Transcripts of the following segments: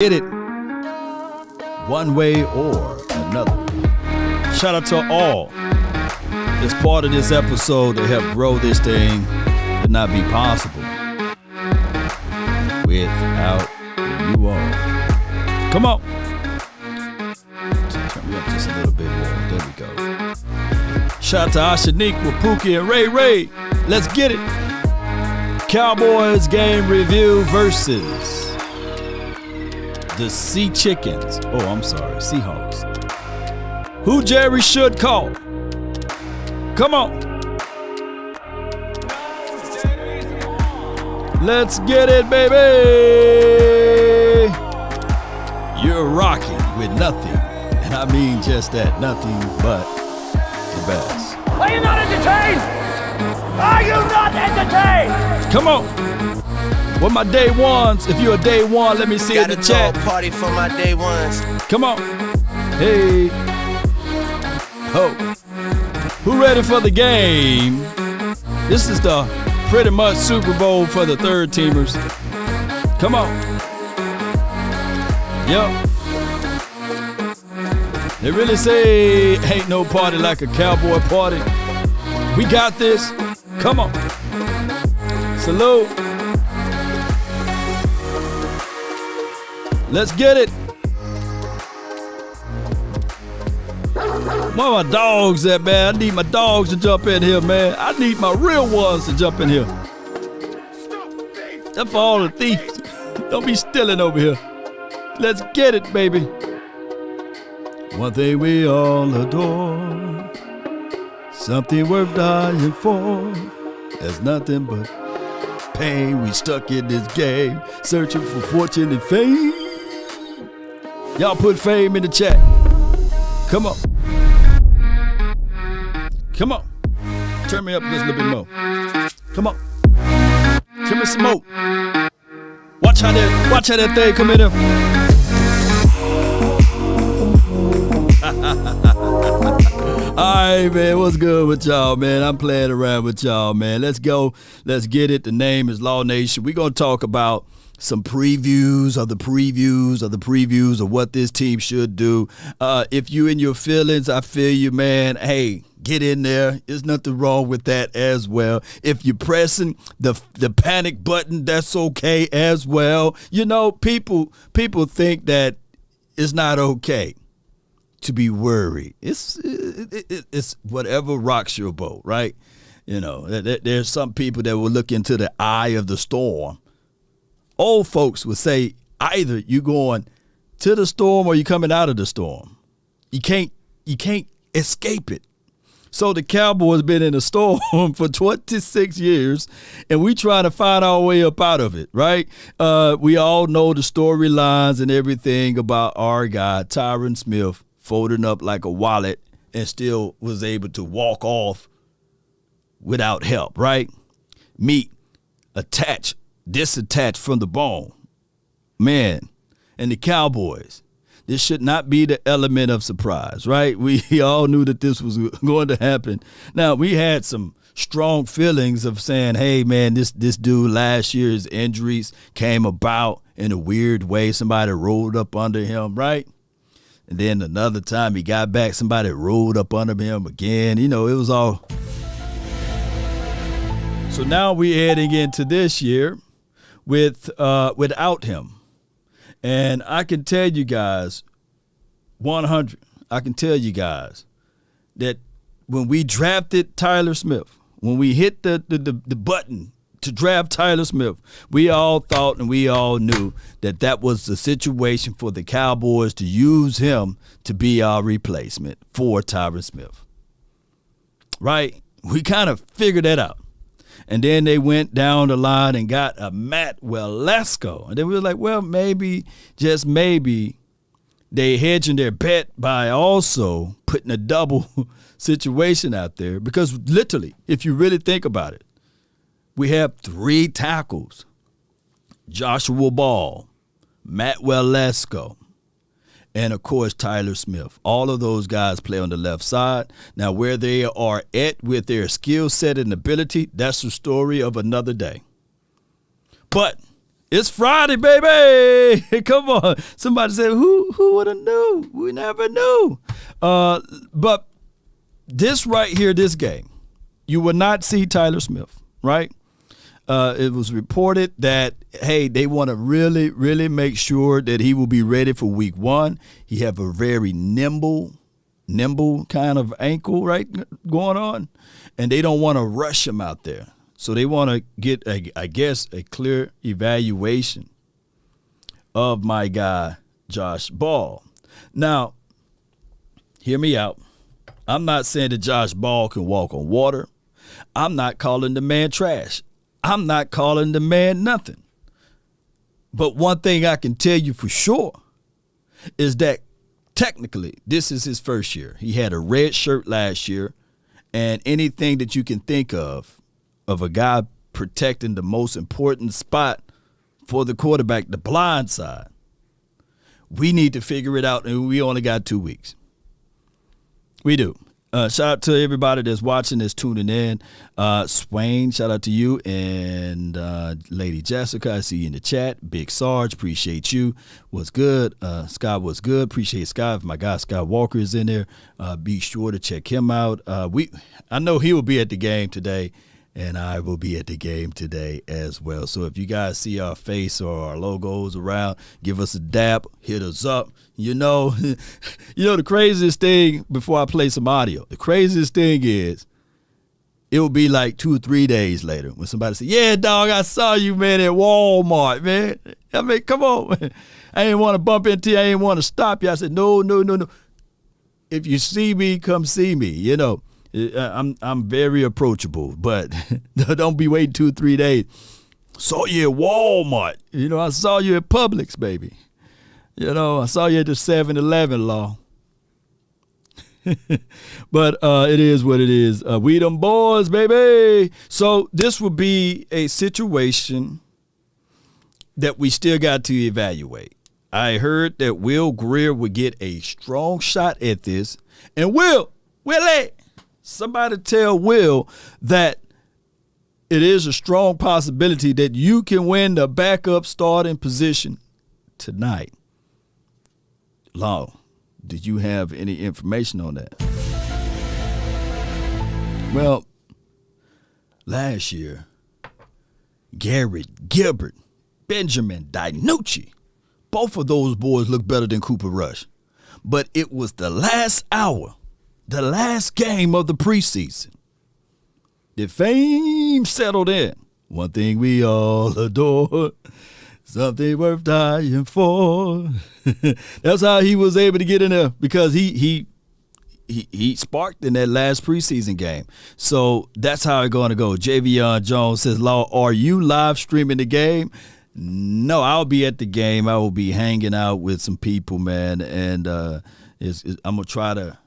Get it one way or another. Shout out to all that's part of this episode to help grow this thing. Would not be possible without you all. Come on. Turn me up just a little bit more. There we go. Shout out to Ashanique with Pookie and Ray. Let's get it. Cowboys game review versus the Sea Chickens. Oh, I'm sorry, Seahawks. Who Jerry should call? Come on. Let's get it, baby. You're rocking with nothing. And I mean just that, nothing but the best. Are you not entertained? Are you not entertained? Come on. What my day ones? If you're a day one, let me see in the chat. Party for my day ones. Come on. Hey. Ho. Who ready for the game? This is the pretty much Super Bowl for the third teamers. Come on. Yep. They really say ain't no party like a cowboy party. We got this. Come on. Salute. Let's get it. Where my dogs at, man? I need my dogs to jump in here, man. I need my real ones to jump in here. That's for all the thieves. Don't be stealing over here. Let's get it, baby. One thing we all adore, something worth dying for. There's nothing but pain. We stuck in this game, searching for fortune and fame. Y'all put fame in the chat. Come on. Come on. Turn me up just a little bit more. Come on. Give me some more. Watch how that thing come in here. All right, man. What's good with y'all, man? I'm playing around with y'all, man. Let's go. Let's get it. The name is Law Nation. We're going to talk about some previews of what this team should do. If you in your feelings, I feel you, man. Hey, get in there. There's nothing wrong with that as well. If you're pressing the panic button, that's okay as well. You know, people think that it's not okay to be worried. It's whatever rocks your boat, right? You know, there's some people that will look into the eye of the storm. Old folks would say either you going to the storm or you coming out of the storm. You can't escape it. So the Cowboys been in a storm for 26 years, and we trying to find our way up out of it, right? We all know the storylines and everything about our guy, Tyron Smith, folding up like a wallet and still was able to walk off without help, right? Meat disattached from the bone. Man, and the Cowboys, this should not be the element of surprise, right? We all knew that this was going to happen. Now, we had some strong feelings of saying, hey, man, this dude last year's injuries came about in a weird way. Somebody rolled up under him, right? And then another time he got back, somebody rolled up under him again. You know, it was all. So now we're heading into this year without him. And I can tell you guys, 100, I can tell you guys that when we drafted Tyler Smith, when we hit the button to draft Tyler Smith, we all thought and we all knew that was the situation for the Cowboys to use him to be our replacement for Tyron Smith. Right? We kind of figured that out. And then they went down the line and got a Matt Waletzko. And then we were like, well, maybe, just maybe, they hedging their bet by also putting a double situation out there. Because literally, if you really think about it, we have 3 tackles. Joshua Ball, Matt Waletzko, and, of course, Tyler Smith. All of those guys play on the left side. Now, where they are at with their skill set and ability, that's the story of another day. But It's Friday, baby. Come on. Somebody said, who would have knew? We never knew. But this right here, this game, you will not see Tyron Smith, right? It was reported that, hey, they want to really, really make sure that he will be ready for week 1. He have a very nimble kind of ankle, right, going on. And they don't want to rush him out there. So they want to get, I guess, a clear evaluation of my guy, Josh Ball. Now, hear me out. I'm not saying that Josh Ball can walk on water. I'm not calling the man trash. I'm not calling the man nothing. But one thing I can tell you for sure is that technically this is his first year. He had a red shirt last year, and anything that you can think of a guy protecting the most important spot for the quarterback, the blind side, we need to figure it out, and we only got 2 weeks. We do. Shout out to everybody that's watching, that's tuning in. Swain, shout out to you. And Lady Jessica, I see you in the chat. Big Sarge, appreciate you. What's good? Scott, what's good? Appreciate Scott. If my guy Scott Walker is in there, be sure to check him out. I know he will be at the game today, and I will be at the game today as well. So if you guys see our face or our logos around, give us a dap, hit us up. You know the craziest thing, before I play some audio, the craziest thing is it will be like 2 or 3 days later when somebody say, yeah, dog, I saw you, man, at Walmart, man. I mean, come on. I ain't want to bump into you. I ain't want to stop you. I said, no. If you see me, come see me, you know. I'm very approachable, but don't be waiting 2 or 3 days. Saw you at Walmart. You know, I saw you at Publix, baby. You know, I saw you at the 7-Eleven, law. But it is what it is. We them boys, baby. So this will be a situation that we still got to evaluate. I heard that Will Greer would get a strong shot at this. And Willie, somebody tell Will that it is a strong possibility that you can win the backup starting position tonight. Law, did you have any information on that? Well, last year, Garrett Gilbert, Benjamin DiNucci, both of those boys looked better than Cooper Rush. But it was the last hour, the last game of the preseason, the fame settled in. One thing we all adore, something worth dying for. That's how he was able to get in there, because he sparked in that last preseason game. So that's how it's going to go. Javion Jones says, Law, are you live streaming the game? No, I'll be at the game. I will be hanging out with some people, man, and I'm going to try to,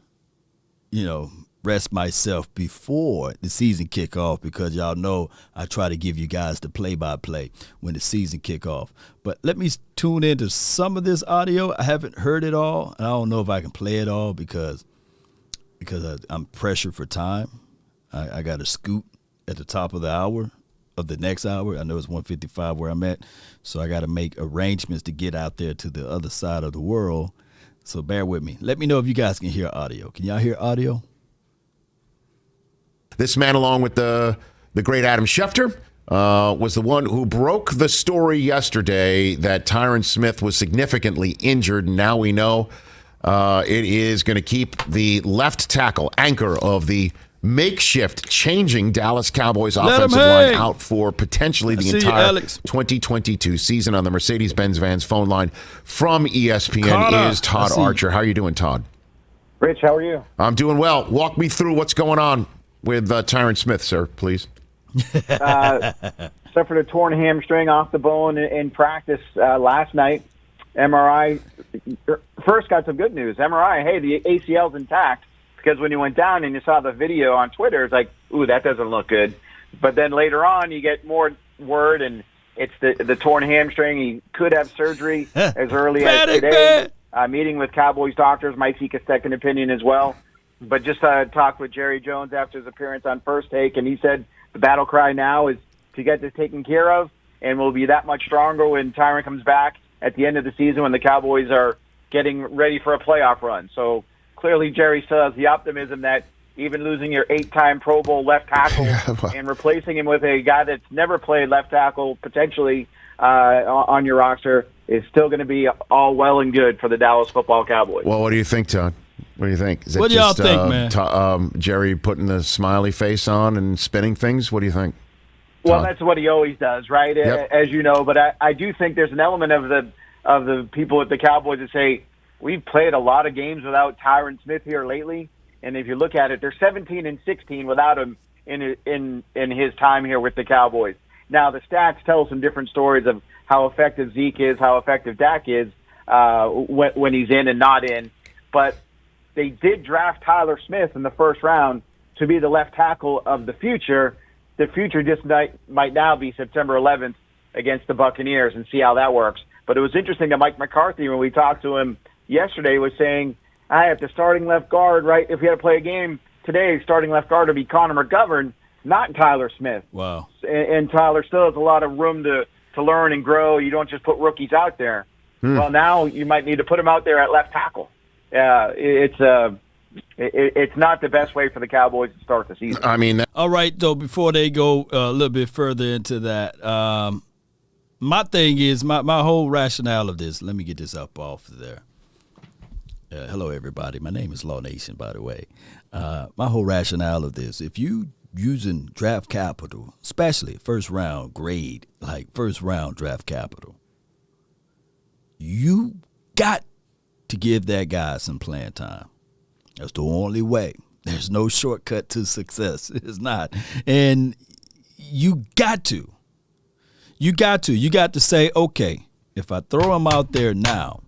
rest myself before the season kickoff, because y'all know I try to give you guys the play-by-play when the season kickoff. But let me tune into some of this audio. I haven't heard it all, and I don't know if I can play it all because I'm pressured for time. I got to scoot at the top of the hour, of the next hour. I know it's 1:55 where I'm at, so I got to make arrangements to get out there to the other side of the world. So bear with me. Let me know if you guys can hear audio. Can y'all hear audio? This man, along with the great Adam Schefter, was the one who broke the story yesterday that Tyron Smith was significantly injured. Now we know it is going to keep the left tackle, anchor of the makeshift changing Dallas Cowboys offensive line out for potentially the entire 2022 season. On the Mercedes-Benz Vans phone line from ESPN is Todd Archer. How are you doing, Todd? Rich, how are you? I'm doing well. Walk me through what's going on with Tyron Smith, sir, please. Suffered a torn hamstring off the bone in practice last night. MRI. First got some good news. MRI, hey, the ACL's intact, because when you went down and you saw the video on Twitter, it's like, ooh, that doesn't look good. But then later on, you get more word, and it's the torn hamstring. He could have surgery as early as today. Meeting with Cowboys doctors, might seek a second opinion as well. But just talked with Jerry Jones after his appearance on First Take, and he said the battle cry now is to get this taken care of. and will be that much stronger when Tyron comes back at the end of the season when the Cowboys are getting ready for a playoff run. So clearly Jerry still has the optimism that even losing your 8-time Pro Bowl left tackle and replacing him with a guy that's never played left tackle potentially on your roster is still going to be all well and good for the Dallas Football Cowboys. Well, what do you think, Todd? What do you think? Is it What do y'all think, man? Jerry putting the smiley face on and spinning things? What do you think? Well, that's what he always does, right? Yep. As you know. But I do think there's an element of the people at the Cowboys that say, we've played a lot of games without Tyron Smith here lately. And if you look at it, they're 17-16 without him in his time here with the Cowboys. Now, the stats tell some different stories of how effective Zeke is, how effective Dak is when he's in and not in. But they did draft Tyler Smith in the first round to be the left tackle of the future. The future just might now be September 11th against the Buccaneers, and see how that works. But it was interesting that Mike McCarthy, when we talked to him yesterday, was saying, if the starting left guard, right, if we had to play a game today, starting left guard would be Connor McGovern, not Tyler Smith. Wow. And Tyler still has a lot of room to learn and grow. You don't just put rookies out there. Well, now you might need to put him out there at left tackle. It's not the best way for the Cowboys to start the season. I mean, All right, though, before they go a little bit further into that, my thing is, my whole rationale of this, let me get this up off of there. Hello, everybody. My name is Law Nation, by the way. My whole rationale of this, if you using draft capital, especially first round grade, like first round draft capital, you got to give that guy some playing time. That's the only way. There's no shortcut to success. It's not. And you got to. You got to say, okay, if I throw him out there now,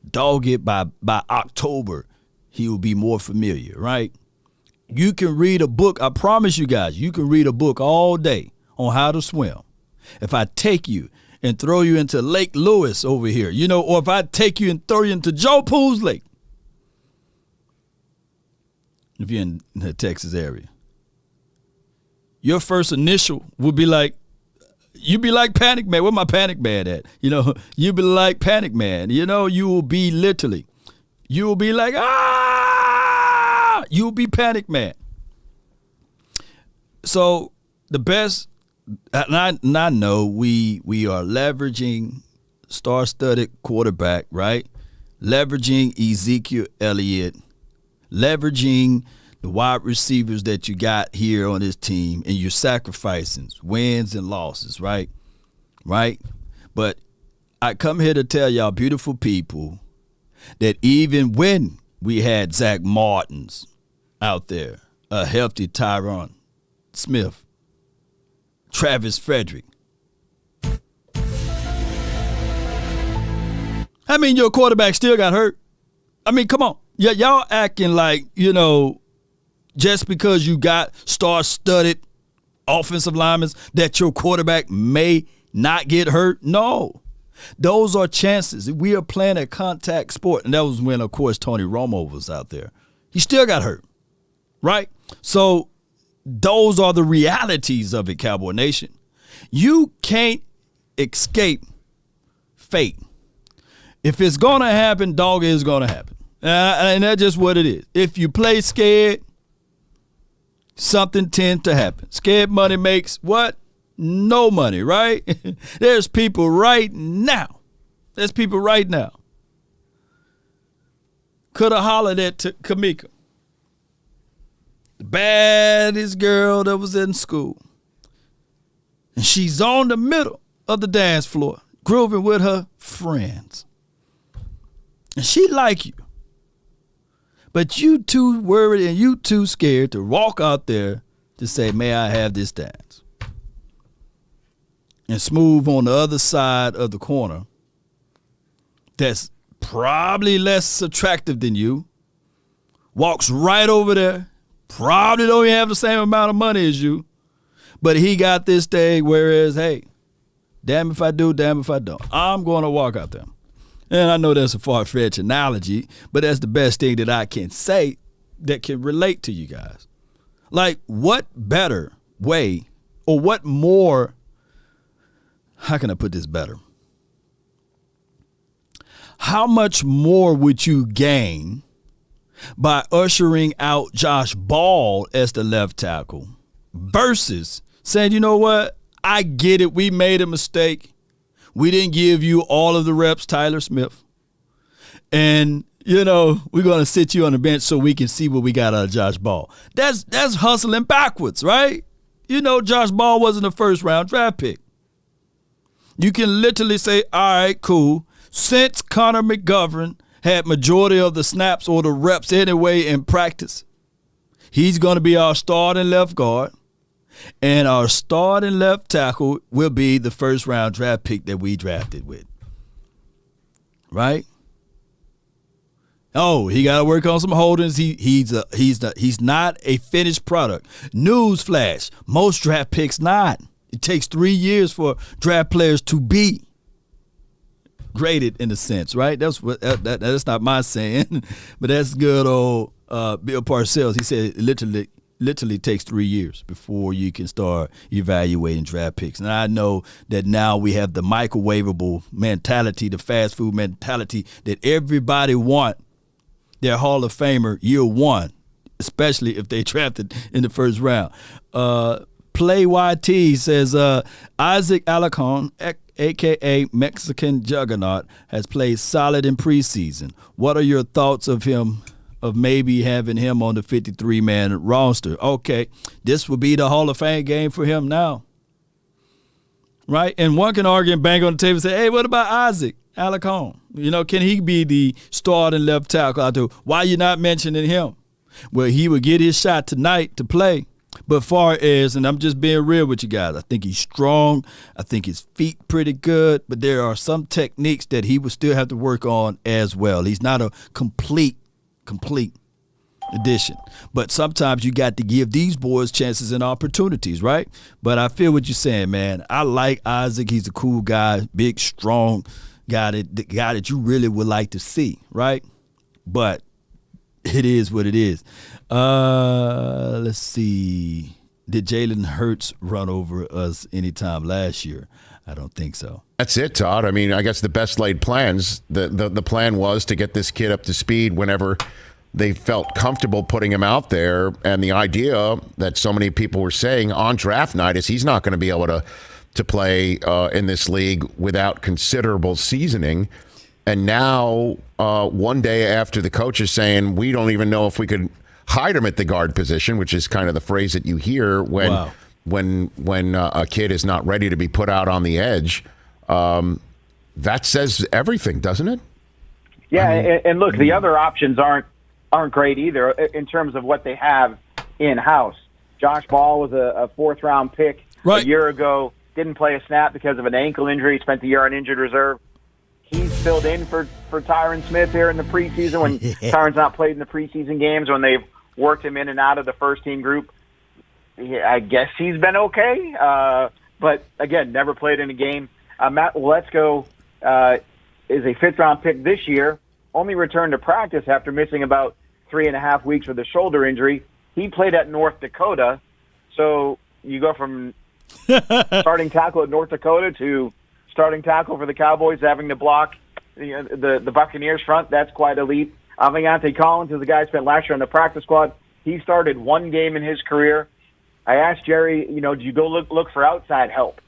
dog it by October, he will be more familiar, right? You can read a book. I promise you guys, you can read a book all day on how to swim. If I take you and throw you into Lake Lewis over here, or if I take you and throw you into Joe Poole's Lake, if you're in the Texas area, your first initial would be like, you'd be like Panic Man. Where my Panic Man at? You'd be like Panic Man. You will be literally, you will be like, you'll be Panic Man. So the best, and I know we are leveraging star-studded quarterback, right? Leveraging Ezekiel Elliott, leveraging the wide receivers that you got here on this team, and you're sacrificing wins and losses, right? Right? But I come here to tell y'all beautiful people that even when we had Zach Martins out there, a healthy Tyron Smith, Travis Frederick, I mean, your quarterback still got hurt. I mean, come on. Yeah, y'all acting like, just because you got star-studded offensive linemen that your quarterback may not get hurt. No. Those are chances. We are playing a contact sport. And that was when, of course, Tony Romo was out there. He still got hurt, right? So those are the realities of it, Cowboy Nation. You can't escape fate. If it's going to happen, dog, it's going to happen. And that's just what it is. If you play scared, something tends to happen. Scared money makes what? No money, right? There's people right now. Could have hollered at Kamika, the baddest girl that was in school. And she's on the middle of the dance floor, grooving with her friends. And she like you. But you too worried and you too scared to walk out there to say, may I have this dance? And Smooth on the other side of the corner, that's probably less attractive than you, walks right over there, probably don't even have the same amount of money as you, but he got this thing, whereas, hey, damn if I do, damn if I don't. I'm going to walk out there. And I know that's a far-fetched analogy, but that's the best thing that I can say that can relate to you guys. Like, what better way or what more how can I put this better? How much more would you gain by ushering out Josh Ball as the left tackle versus saying, you know what, I get it, we made a mistake. We didn't give you all of the reps, Tyron Smith. And, you know, we're going to sit you on the bench so we can see what we got out of Josh Ball. That's hustling backwards, right? You know, Josh Ball wasn't a first-round draft pick. You can literally say, all right, cool. Since Connor McGovern had majority of the snaps or the reps anyway in practice, he's going to be our starting left guard, and our starting left tackle will be the first-round draft pick that we drafted with. Right? Oh, he got to work on some holdings. He's not a finished product. Newsflash: most draft picks not. It takes 3 years for draft players to be graded in a sense, right? That's what that's not my saying, but that's good old Bill Parcells. He said it literally takes 3 years before you can start evaluating draft picks. And I know that now we have the microwavable mentality, the fast food mentality that everybody want their Hall of Famer year one, especially if they drafted in the first round. Play YT says Isaac Alarcon, a.k.a. Mexican Juggernaut, has played solid in preseason. What are your thoughts of him, of maybe having him on the 53-man roster? Okay, this would be the Hall of Fame game for him now. Right? And one can argue and bang on the table and say, hey, what about Isaac Alarcon? You know, can he be the starting left tackle out there? Why are you not mentioning him? Well, he would get his shot tonight to play. But far as, and I'm just being real with you guys, I think he's strong. I think his feet pretty good. But there are some techniques that he would still have to work on as well. He's not a complete addition. But sometimes you got to give these boys chances and opportunities, right? But I feel what you're saying, man. I like Isaac. He's a cool guy, big, strong guy, the guy that you really would like to see, right? But it is what it is. Let's see. Did Jalen Hurts run over us anytime last year? I don't think so. That's it, Todd. I mean, I guess the best laid plans, the plan was to get this kid up to speed whenever they felt comfortable putting him out there. And the idea that so many people were saying on draft night is he's not going to be able to play in this league without considerable seasoning. And now, one day after the coach is saying, we don't even know if we could hide him at the guard position, which is kind of the phrase that you hear when a kid is not ready to be put out on the edge. That says everything, doesn't it? Yeah, and look, the other options aren't great either in terms of what they have in-house. Josh Ball was a fourth-round pick a year ago, didn't play a snap because of an ankle injury, spent the year on injured reserve. He's filled in for Tyron Smith here in the preseason when Tyron's not played in the preseason games, when they've worked him in and out of the first-team group. I guess he's been okay, but, again, never played in a game. Matt Waletzko is a fifth-round pick this year, only returned to practice after missing about 3.5 weeks with a shoulder injury. He played at North Dakota, so you go from starting tackle at North Dakota to starting tackle for the Cowboys, having to block the Buccaneers front. That's quite elite. Aviante Collins is a guy who spent last year on the practice squad. He started one game in his career. I asked Jerry, do you go look for outside help?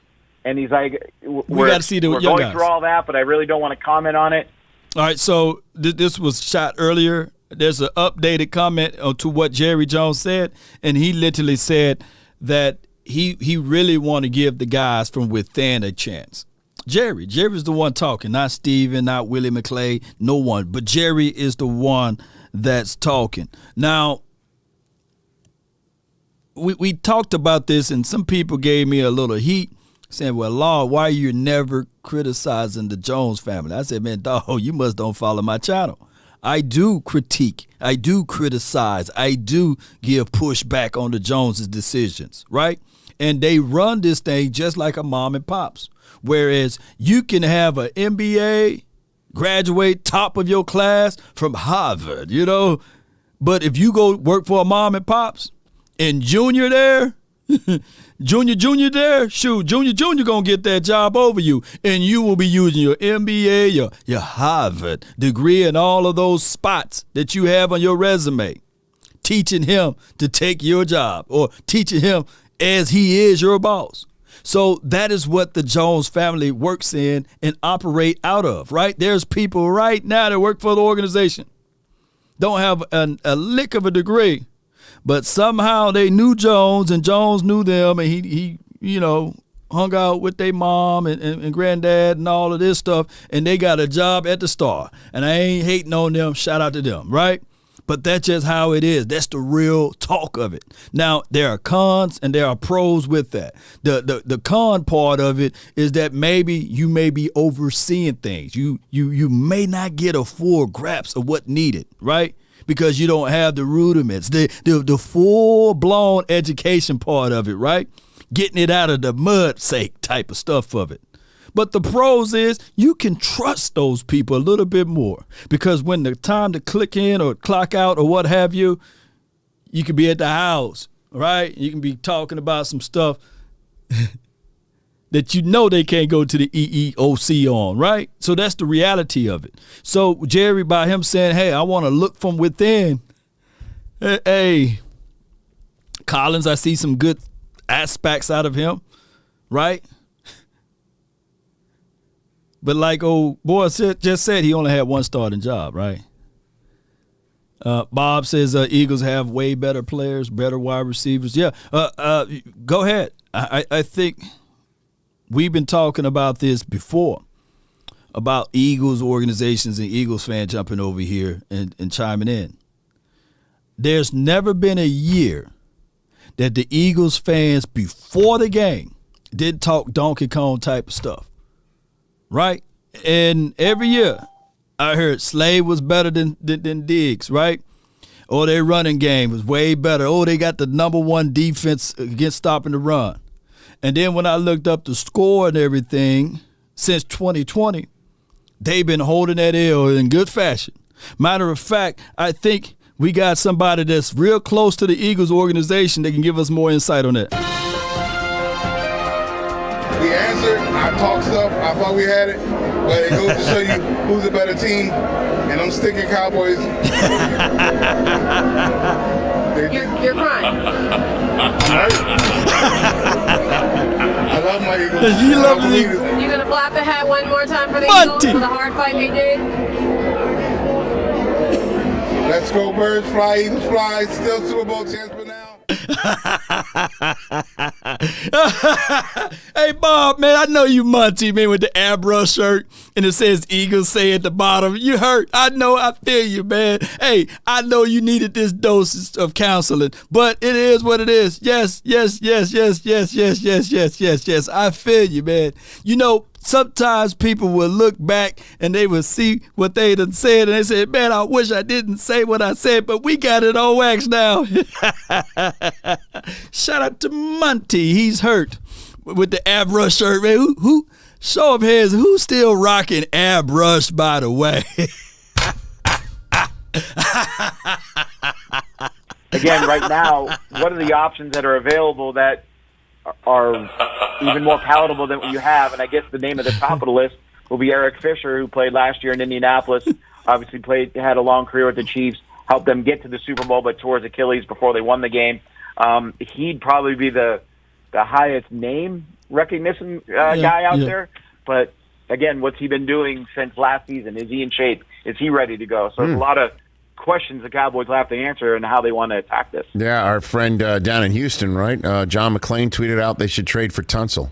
And he's like, we're got to see the we're young going guys through all that, but I really don't want to comment on it. All right, so this was shot earlier. There's an updated comment to what Jerry Jones said, and he literally said that he really want to give the guys from within a chance. Jerry's the one talking, not Steven, not Willie McClay, no one. But Jerry is the one that's talking. Now, we talked about this, and some people gave me a little heat, saying, well, Lord, why are you never criticizing the Jones family? I said, man, dog, you must don't follow my channel. I do critique. I do criticize. I do give pushback on the Joneses' decisions, right? And they run this thing just like a mom and pops. Whereas you can have an MBA, graduate top of your class from Harvard, but if you go work for a mom and pops and junior there, Junior there, shoot, Junior gonna get that job over you, and you will be using your MBA, your Harvard degree, and all of those spots that you have on your resume, teaching him to take your job or teaching him as he is your boss. So that is what the Jones family works in and operate out of, right? There's people right now that work for the organization, don't have a lick of a degree, but somehow they knew Jones and Jones knew them, and he hung out with their mom and granddad and all of this stuff, and they got a job at the Star. And I ain't hating on them. Shout out to them, right? But that's just how it is. That's the real talk of it. Now, there are cons and there are pros with that. The con part of it is that maybe you may be overseeing things. You may not get a full grasp of what needed, right? Because you don't have the rudiments, the full-blown education part of it, right? Getting it out of the mud sake type of stuff of it. But the pros is you can trust those people a little bit more, because when the time to click in or clock out or what have you, you can be at the house, right? You can be talking about some stuff that you know they can't go to the EEOC on, right? So that's the reality of it. So Jerry, by him saying, hey, I want to look from within, hey, Collins, I see some good aspects out of him, right? But like old boy just said, he only had one starting job, right? Bob says Eagles have way better players, better wide receivers. Yeah, go ahead. I think we've been talking about this before, about Eagles organizations and Eagles fans jumping over here and chiming in. There's never been a year that the Eagles fans before the game didn't talk Donkey Kong type of stuff. Right? And every year I heard Slade was better than Diggs, right? Or their running game was way better. Oh, they got the number one defense against stopping the run. And then when I looked up the score and everything, since 2020, they've been holding that L in good fashion. Matter of fact, I think we got somebody that's real close to the Eagles organization that can give us more insight on that. We answered, I talked stuff, I thought we had it, but it goes to show you who's a better team, and I'm sticking Cowboys. You're crying. Right? I love my Eagles. You love the Eagles. You gonna flap the hat one more time for the Monty. Eagles for the hard fight they did? Let's go Birds, fly, Eagles fly, still Super Bowl chance for now. Hey, Bob, man, I know you Monty, man, with the airbrush shirt and it says Eagles say at the bottom. You hurt. I know. I feel you, man. Hey, I know you needed this dose of counseling, but it is what it is. Yes. I feel you, man. You know, sometimes people will look back and they will see what they done said and they say, man, I wish I didn't say what I said, but we got it on wax now. Shout out to Monty. He's hurt with the airbrush shirt, man. Who show of hands, who's still rocking airbrush, by the way? Again, right now, what are the options that are available that are even more palatable than what you have? And I guess the name at the top of the list will be Eric Fisher, who played last year in Indianapolis. Obviously had a long career with the Chiefs, helped them get to the Super Bowl, but tore his Achilles before they won the game. He'd probably be the highest name recognition guy out there. But again, what's he been doing since last season? Is he in shape? Is he ready to go? So there's a lot of questions the Cowboys will have to answer and how they want to attack this. Yeah, our friend down in Houston, right? John McClain tweeted out they should trade for Tunsil.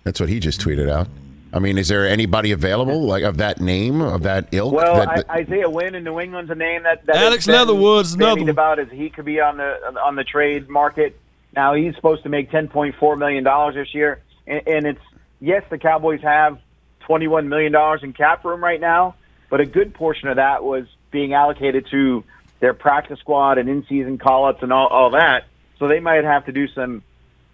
That's what he just tweeted out. I mean, is there anybody available like of that name, of that ilk? Well, Isaiah Wynn in New England's a name that Alex Leatherwood's another one. About as he could be on the trade market. Now he's supposed to make $10.4 million this year, and it's yes, the Cowboys have $21 million in cap room right now, but a good portion of that was being allocated to their practice squad and in-season call-ups and all that. So they might have to do some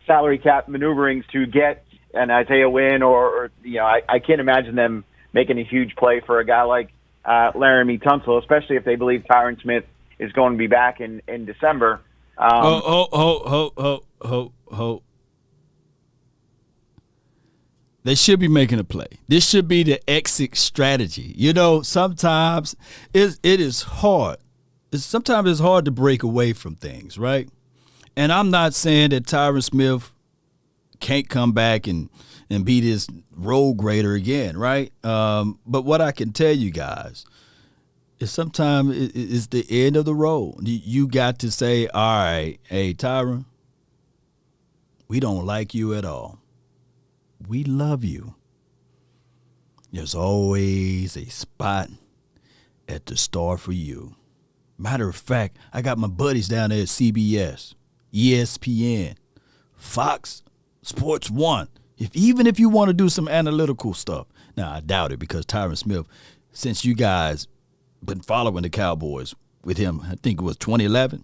salary cap maneuverings to get an Isaiah Wynn or I can't imagine them making a huge play for a guy like Laramie Tunsil, especially if they believe Tyron Smith is going to be back in December. They should be making a play. This should be the exit strategy. You know, sometimes it is hard. Sometimes it's hard to break away from things, right? And I'm not saying that Tyron Smith can't come back and be this road grader again, right? But what I can tell you guys is sometimes it's the end of the road. You got to say, all right, hey, Tyron, we don't like you at all. We love you. There's always a spot at the store for you. Matter of fact, I got my buddies down there at CBS, ESPN, Fox Sports 1. Even if you want to do some analytical stuff. Now, I doubt it because Tyron Smith, since you guys been following the Cowboys with him, I think it was 2011,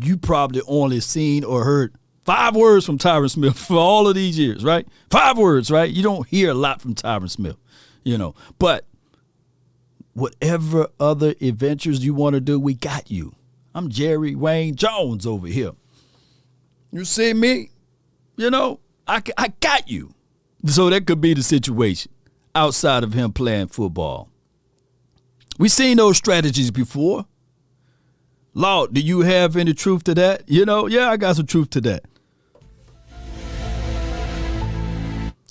you probably only seen or heard 5 words from Tyron Smith for all of these years, right? 5 words, right? You don't hear a lot from Tyron Smith, you know. But whatever other adventures you want to do, we got you. I'm Jerry Wayne Jones over here. You see me? You know, I got you. So that could be the situation outside of him playing football. We've seen those strategies before. Lord, do you have any truth to that? You know, yeah, I got some truth to that.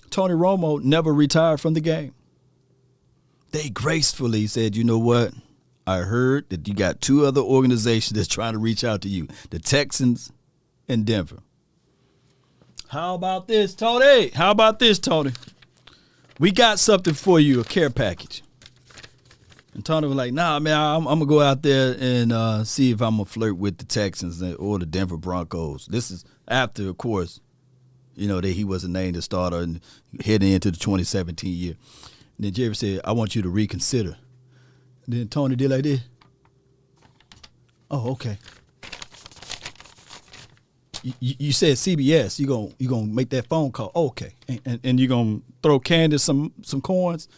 Tony Romo never retired from the game. They gracefully said, you know what? I heard that you got 2 other organizations that's trying to reach out to you, the Texans and Denver. How about this, Tony? How about this, Tony? We got something for you, a care package. And Tony was like, nah, man, I'm going to go out there and see if I'm going to flirt with the Texans or the Denver Broncos. This is after, of course, you know, that he wasn't named the starter and heading into the 2017 year. And then Jerry said, I want you to reconsider. And then Tony did like this. Oh, okay. You said CBS. You gonna make that phone call. Oh, okay. And you're going to throw Candace some coins.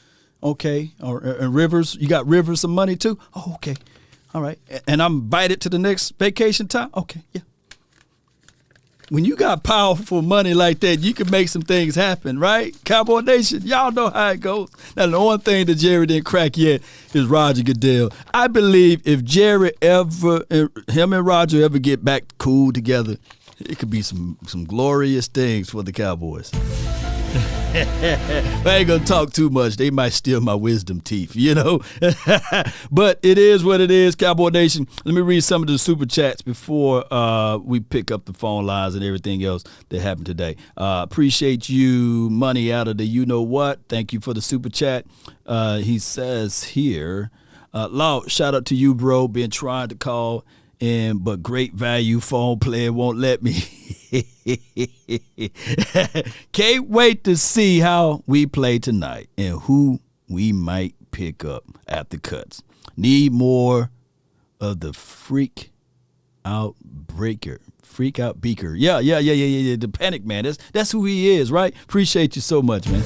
Okay. And Rivers, you got Rivers some money too? Oh, okay. All right. And I'm invited to the next vacation time? Okay, yeah. When you got powerful money like that, you can make some things happen, right? Cowboy Nation, y'all know how it goes. Now, the only thing that Jerry didn't crack yet is Roger Goodell. I believe if him and Roger ever get back cool together, it could be some glorious things for the Cowboys. I ain't gonna talk too much. They might steal my wisdom teeth, you know. But it is what it is, Cowboy Nation. Let me read some of the super chats before we pick up the phone lines and everything else that happened today. Appreciate you, money out of the you know what. Thank you for the super chat. He says here, Law, shout out to you, bro. Been trying to call in, but great value phone plan won't let me. Can't wait to see how we play tonight and who we might pick up at the cuts. Need more of the freak out beaker. Yeah. The panic man. That's who he is, right? Appreciate you so much, man.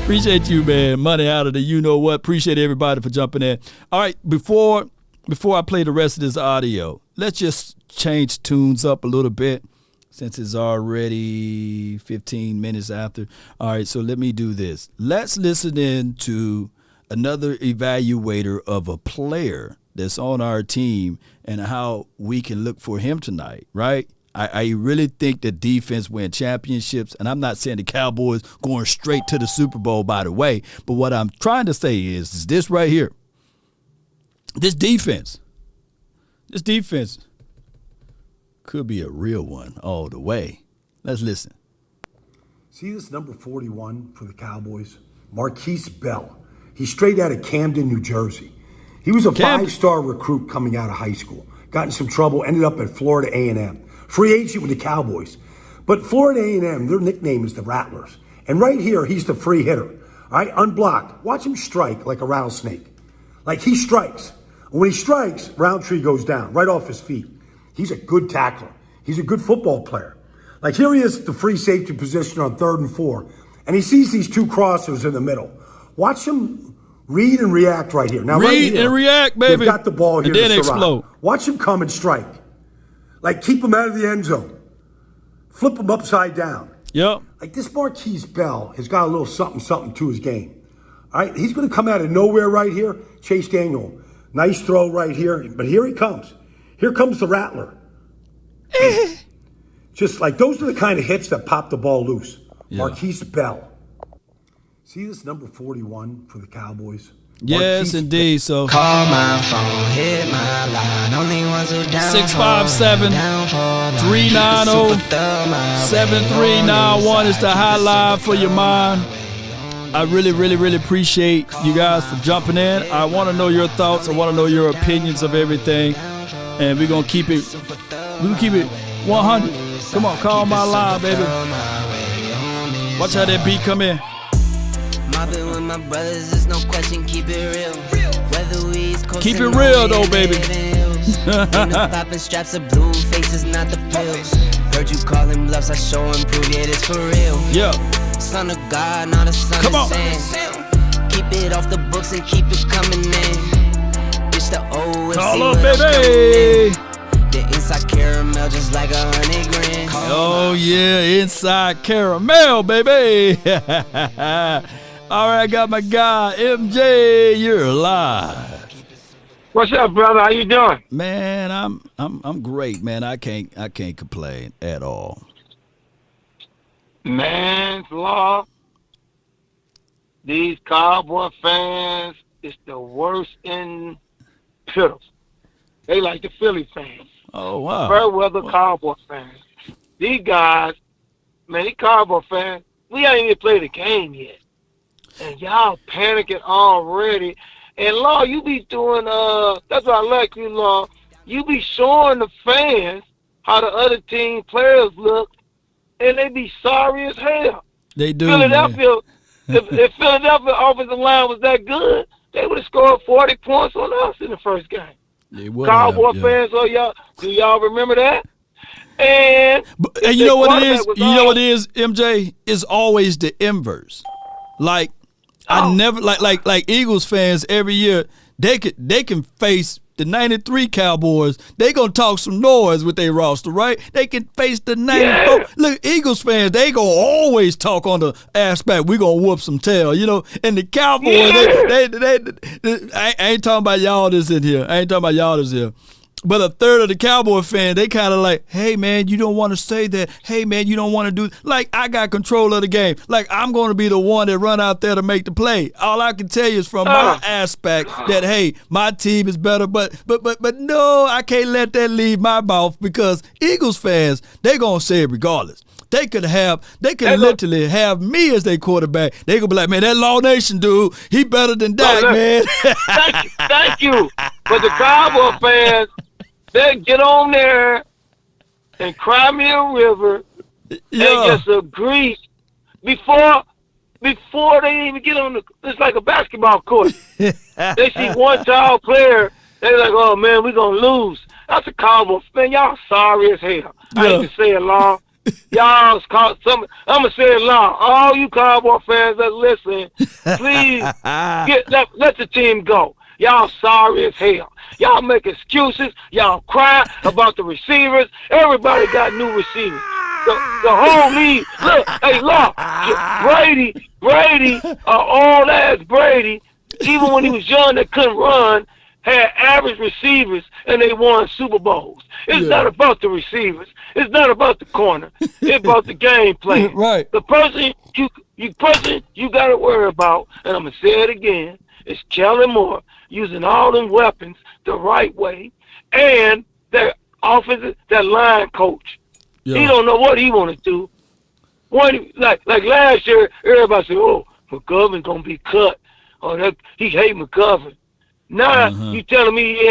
Appreciate you, man. Money out of the you know what. Appreciate everybody for jumping in. All right, before I play the rest of this audio, let's just change tunes up a little bit since it's already 15 minutes after. All right, so let me do this. Let's listen in to another evaluator of a player that's on our team and how we can look for him tonight, right? I really think that defense win championships, and I'm not saying the Cowboys going straight to the Super Bowl, by the way, but what I'm trying to say is this right here. This defense could be a real one all the way. Let's listen. See this number 41 for the Cowboys? Marquise Bell. He's straight out of Camden, New Jersey. He was a 5-star recruit coming out of high school. Got in some trouble, ended up at Florida A&M. Free agent with the Cowboys. But Florida A&M, their nickname is the Rattlers. And right here, he's the free hitter. All right, unblocked. Watch him strike like a rattlesnake. Like he strikes. When he strikes, Roundtree goes down right off his feet. He's a good tackler. He's a good football player. Like here he is at the free safety position on 3rd and 4. And he sees these 2 crossers in the middle. Watch him read and react right here. Now, read right here, and react, baby. They've got the ball here and then to explode. Watch him come and strike. Like keep him out of the end zone. Flip him upside down. Yep. Like this Marquise Bell has got a little something to his game. All right, he's going to come out of nowhere right here. Chase Daniel, nice throw right here, but here he comes. Here comes the Rattler. Just like those are the kind of hits that pop the ball loose. Yeah. Marquise Bell. See this number 41 for the Cowboys? Yes, indeed. So call my phone, hit my line. Only ones who down 657-390-7391 is the hotline for your mind. I really appreciate you guys for jumping in. I want to know your thoughts. I want to know your opinions of everything, and we're gonna keep it. We're gonna keep it 100. Come on, call my line, baby. Watch how that beat come in. Mobbing with my brothers, there's no question, keep it real. Whether we East Coast keep it real though, baby. Popping straps of blue faces, not the pills. Heard you calling bluffs, I show and prove it is for real. Yeah. Son of God, not a son of Sam. Keep it off the books and keep it coming in. Bitch the old call up, baby. The inside caramel just like 100 grand. Oh yeah, inside caramel, baby. All right, I got my guy MJ. You're live. What's up, brother? How you doing? Man, I'm great, man. I can't complain at all. Man's law. These Cowboy fans is the worst in piddles. They like the Philly fans. Oh wow. Fair weather Cowboy fans. These guys, man, these Cowboy fans, we ain't even played the game yet. And y'all panicking already. And Law, you be doing that's why I like you, Law. You be showing the fans how the other team players look, and they be sorry as hell. They do. Philadelphia, if Philadelphia offensive line was that good, they would have scored 40 points on us in the first game. Cowboy fans, do y'all remember that? And you know what it is? You know what it is, MJ? It's always the inverse. Like I never like Eagles fans every year. They can face the 93 Cowboys. They gonna talk some noise with their roster, right? They can face the 94. Yeah. Look, Eagles fans, they gonna always talk on the aspect. We gonna whoop some tail, you know. And the Cowboys, I ain't talking about y'all this in here. I ain't talking about y'all this here. But a third of the Cowboy fans, they kind of like, hey, man, you don't want to say that. Hey, man, you don't want to do – like, I got control of the game. Like, I'm going to be the one that run out there to make the play. All I can tell you is from my aspect that, hey, my team is better. But no, I can't let that leave my mouth because Eagles fans, they going to say it regardless. They could literally have me as their quarterback. They gonna be like, man, that Law Nation dude, he better than Dak, man. Thank you. But the Cowboy fans, they get on there and cry me a river and just agree before they even get on it's like a basketball court. They see one tall player, they're like, oh man, we're gonna lose. That's a Cowboy fan. Y'all sorry as hell. I hate to say it, Law. Y'all call some. I'm gonna say it loud. All you Cowboy fans that listen, please let the team go. Y'all sorry as hell. Y'all make excuses. Y'all cry about the receivers. Everybody got new receivers. The whole league. Look, hey, look, Brady, old ass Brady. Even when he was young, that couldn't run. Had average receivers and they won Super Bowls. It's not about the receivers. It's not about the corner. It's about the game plan. Right. The person you got to worry about, and I'm gonna say it again, is Kellen Moore using all them weapons the right way, and that line coach. Yeah. He don't know what he want to do. Like last year, everybody said, "Oh, McGovern's gonna be cut," or that he hate McGovern. Now you telling me he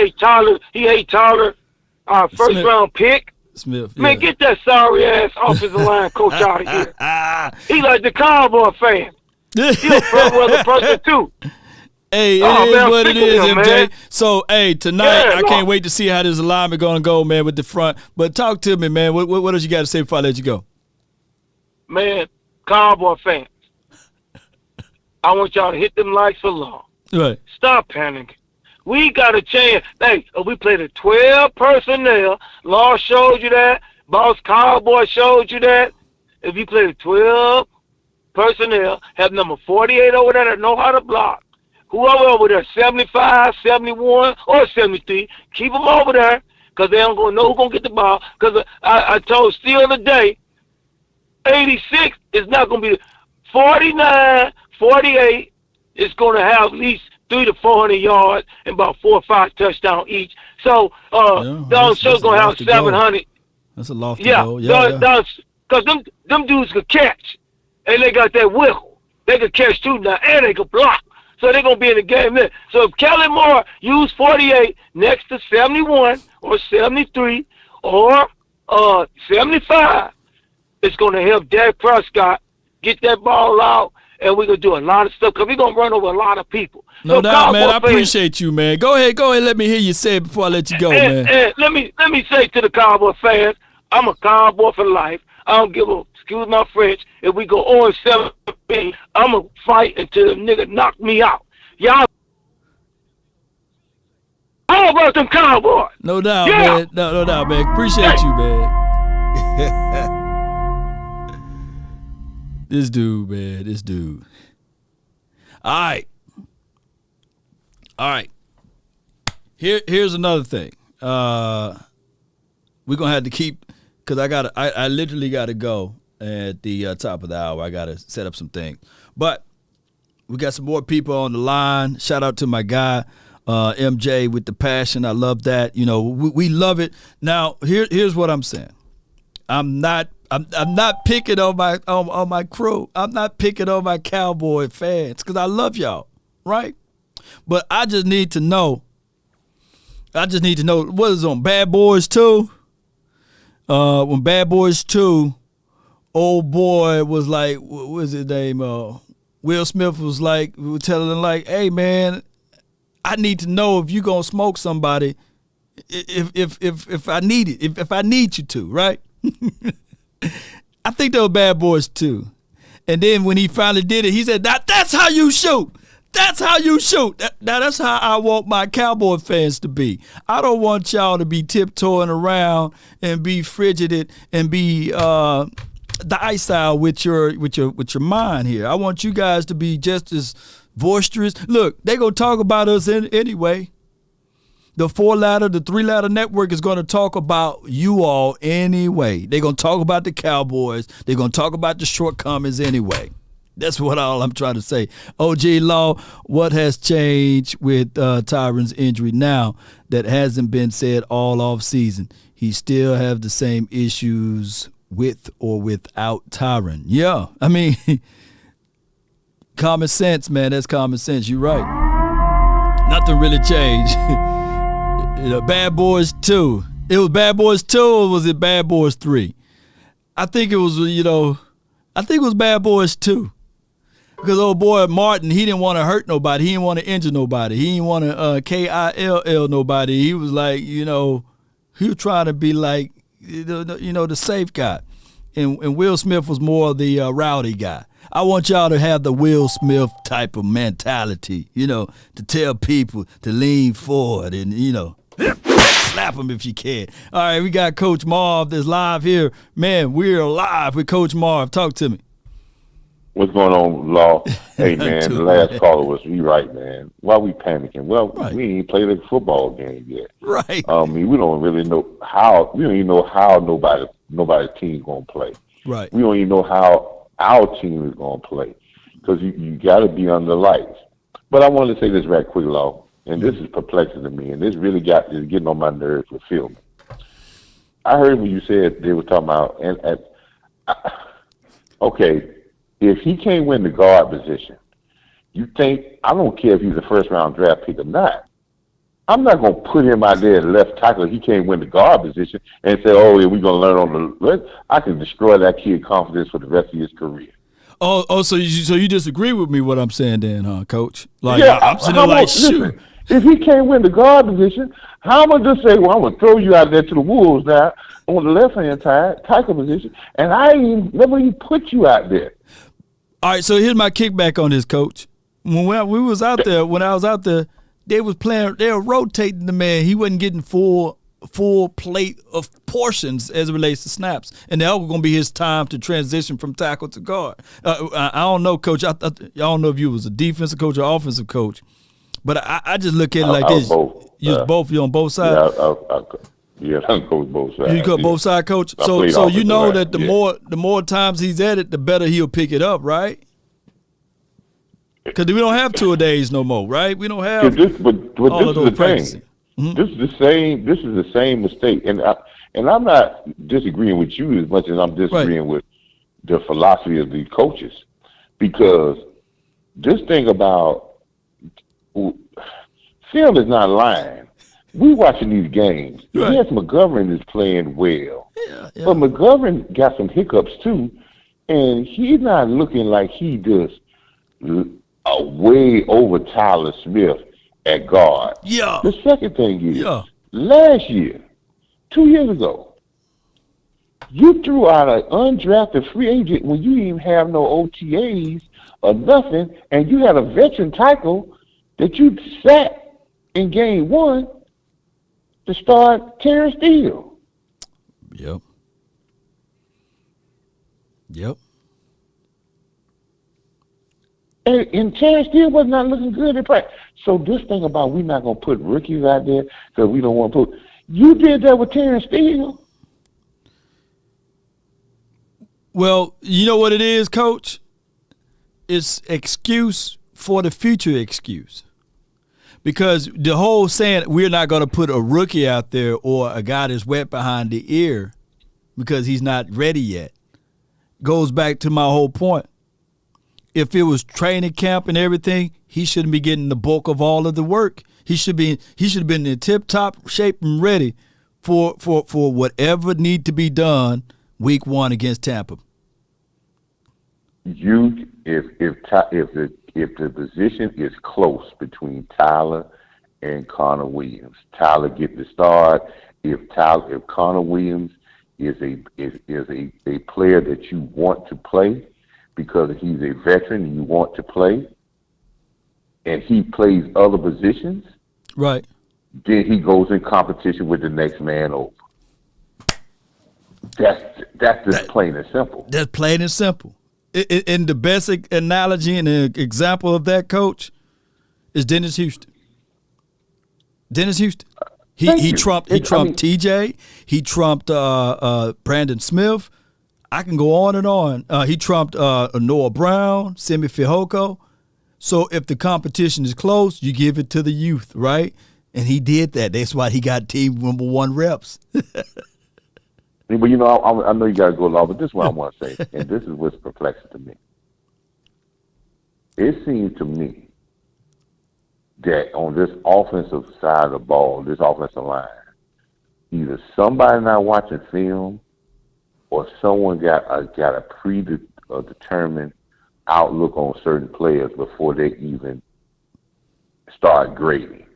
hate Tyler, our first round pick? Smith, man, get that sorry ass offensive line coach out of here. He like the Cowboy fan. He a front weather person too. Hey, it is what it is, MJ. Man. So, hey, tonight I can't wait to see how this alignment gonna go, man, with the front. But talk to me, man. What else you got to say before I let you go? Man, Cowboy fans, I want y'all to hit them likes for Law. Right. Stop panicking. We got to change. Hey, we played a 12 personnel. Law showed you that. Boss Cowboy showed you that. if you play 12 personnel, have number 48 over there that know how to block. Whoever over there, 75, 71, or 73, keep them over there because they don't gonna know who's going to get the ball. Because I told Steele today, 86 is not going to be 49, 48 is going to have at least 300 to 400 yards and about 4 or 5 touchdowns each. So, Don Show's going to have 700. That's a lofty goal. Because them dudes could catch, and they got that wiggle. They could catch too now, and they could block. So they're going to be in the game there. So if Kellen Moore used 48 next to 71 or 73 or 75, it's going to help Dak Prescott get that ball out, and we're going to do a lot of stuff because we're going to run over a lot of people. No doubt, man. I appreciate you, man. Go ahead. Let me hear you say it before I let you go, man. And let me say to the Cowboy fans, I'm a Cowboy for life. I don't give a, excuse my French, if we go 0-17, I'm going to fight until the nigga knock me out. Y'all, how about them Cowboys? No doubt, man. No doubt, man. Appreciate you, man. This dude, man. This dude. All right. Here's another thing. We're gonna have to keep, because I literally gotta go at the top of the hour. I gotta set up some things. But we got some more people on the line. Shout out to my guy, MJ, with the passion. I love that. You know, we love it. Now, here's what I'm saying. I'm not picking on my crew. I'm not picking on my Cowboy fans because I love y'all, right? But I just need to know. What is on Bad Boys 2? When Bad Boys 2, old boy was like, what was his name? Will Smith was like, we were telling him like, hey man, I need to know if you gonna smoke somebody, if I need it, if I need you to, right? I think they were Bad Boys 2. And then when he finally did it, he said, that's how you shoot. That's how you shoot. That's how I want my Cowboy fans to be. I don't want y'all to be tiptoeing around and be frigid and be docile with your mind here. I want you guys to be just as boisterous. Look, they gonna talk about us anyway. The 4-ladder, the 3-ladder network is going to talk about you all anyway. They're going to talk about the Cowboys. They're going to talk about the shortcomings anyway. That's what all I'm trying to say. OG Law, what has changed with Tyron's injury now that hasn't been said all off season? He still have the same issues with or without Tyron. Yeah, I mean, common sense, man. That's common sense. You're right. Nothing really changed. You know, Bad Boys 2. It was Bad Boys 2 or was it Bad Boys 3? I think it was, Bad Boys 2. Because old boy Martin, he didn't want to hurt nobody. He didn't want to injure nobody. He didn't want to KILL nobody. He was like, he was trying to be like, the safe guy. And Will Smith was more the rowdy guy. I want y'all to have the Will Smith type of mentality, to tell people to lean forward and, slap them if you can. All right, we got Coach Marv that's live here. Man, we're live with Coach Marv. Talk to me. What's going on, Law? Hey, man, the last caller was right, man. Why we panicking? Well, we ain't played a football game yet. Right. We don't really know how. We don't even know how nobody's team's going to play. Right. We don't even know how our team is going to play because you got to be under the lights. But I wanted to say this right quick, Law, and this is perplexing to me, and this really is getting on my nerves with filming. I heard when you said they were talking about, okay, if he can't win the guard position, you think, I don't care if he's a first-round draft pick or not, I'm not going to put him out there at left tackle if he can't win the guard position and say, oh, yeah, we're going to learn on the – I can destroy that kid's confidence for the rest of his career. Oh, so you disagree with me what I'm saying then, huh, Coach? Like, yeah, I'm sitting there like, shoot. If he can't win the guard position, how am I just say, well, I'm going to throw you out there to the wolves now on the left-hand tackle position, and I ain't never even put you out there. All right, so here's my kickback on this, Coach. When I was out there, they were rotating the man. He wasn't getting full full plate of portions as it relates to snaps, and that was going to be his time to transition from tackle to guard. I don't know, Coach. I don't know if you was a defensive coach or offensive coach, but I just look at it like this. Both. You was both. You on both sides. Yeah, I coach both sides. You coach both sides, Coach. So you know that the more times he's at it, the better he'll pick it up, right? Because we don't have 2 days no more, right? We don't have. But this is the thing. Mm-hmm. This is the same mistake, and I'm not disagreeing with you as much as I'm disagreeing with the philosophy of the coaches, because this thing about film is not lying. We watching these games. Right. Yes, McGovern is playing well, but McGovern got some hiccups too, and he's not looking like he does way over Tyler Smith at guard. Yeah. The second thing is, last year, 2 years ago, you threw out an undrafted free agent when you didn't even have no OTAs or nothing, and you had a veteran tackle that you sat in game 1 to start Terrence Steele. Yep. And Terrence Steele was not looking good in practice. So this thing about we're not going to put rookies out there because we don't want to put – you did that with Tyron Steele. Well, you know what it is, Coach? It's excuse for the future excuse. Because the whole saying we're not going to put a rookie out there or a guy that's wet behind the ear because he's not ready yet goes back to my whole point. If it was training camp and everything, he shouldn't be getting the bulk of all of the work. He should have been in tip-top shape and ready for whatever need to be done week 1 against Tampa. If the position is close between Tyler and Connor Williams, Tyler get the start. If Connor Williams is a player that you want to play, because he's a veteran and you want to play, and he plays other positions, right? Then he goes in competition with the next man over. That's just plain and simple. That's plain and simple. And the best analogy and example of that, Coach, is Dennis Houston. Dennis Houston. He trumped TJ. He trumped Brandon Smith. I can go on and on. He trumped Noah Brown, Simi Fehoko. So if the competition is close, you give it to the youth, right? And he did that. That's why he got team number 1 reps. But you know, I know you got to go along, but this is what I want to say, and this is what's perplexing to me. It seems to me that on this offensive side of the ball, this offensive line, either somebody not watching film or someone got a predetermined outlook on certain players before they even start grading.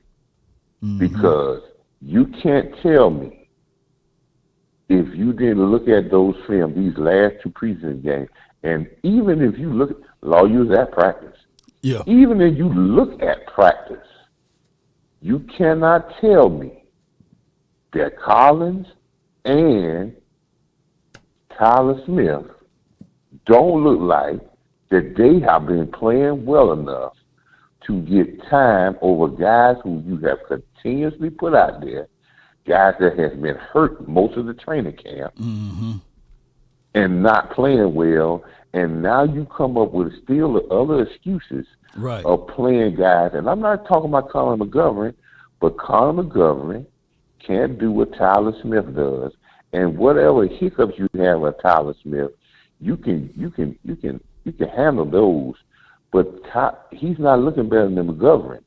Mm-hmm. Because you can't tell me, if you didn't look at those film, these last 2 preseason games, and even if you look, Law use at practice. Yeah. Even if you look at practice, you cannot tell me that Collins and Tyler Smith don't look like that they have been playing well enough to get time over guys who you have continuously put out there, guys that has been hurt most of the training camp, and not playing well, and now you come up with still other excuses of playing guys. And I'm not talking about Colin McGovern, but Colin McGovern can't do what Tyler Smith does, and whatever hiccups you have with Tyler Smith, you can handle those. But he's not looking better than McGovern,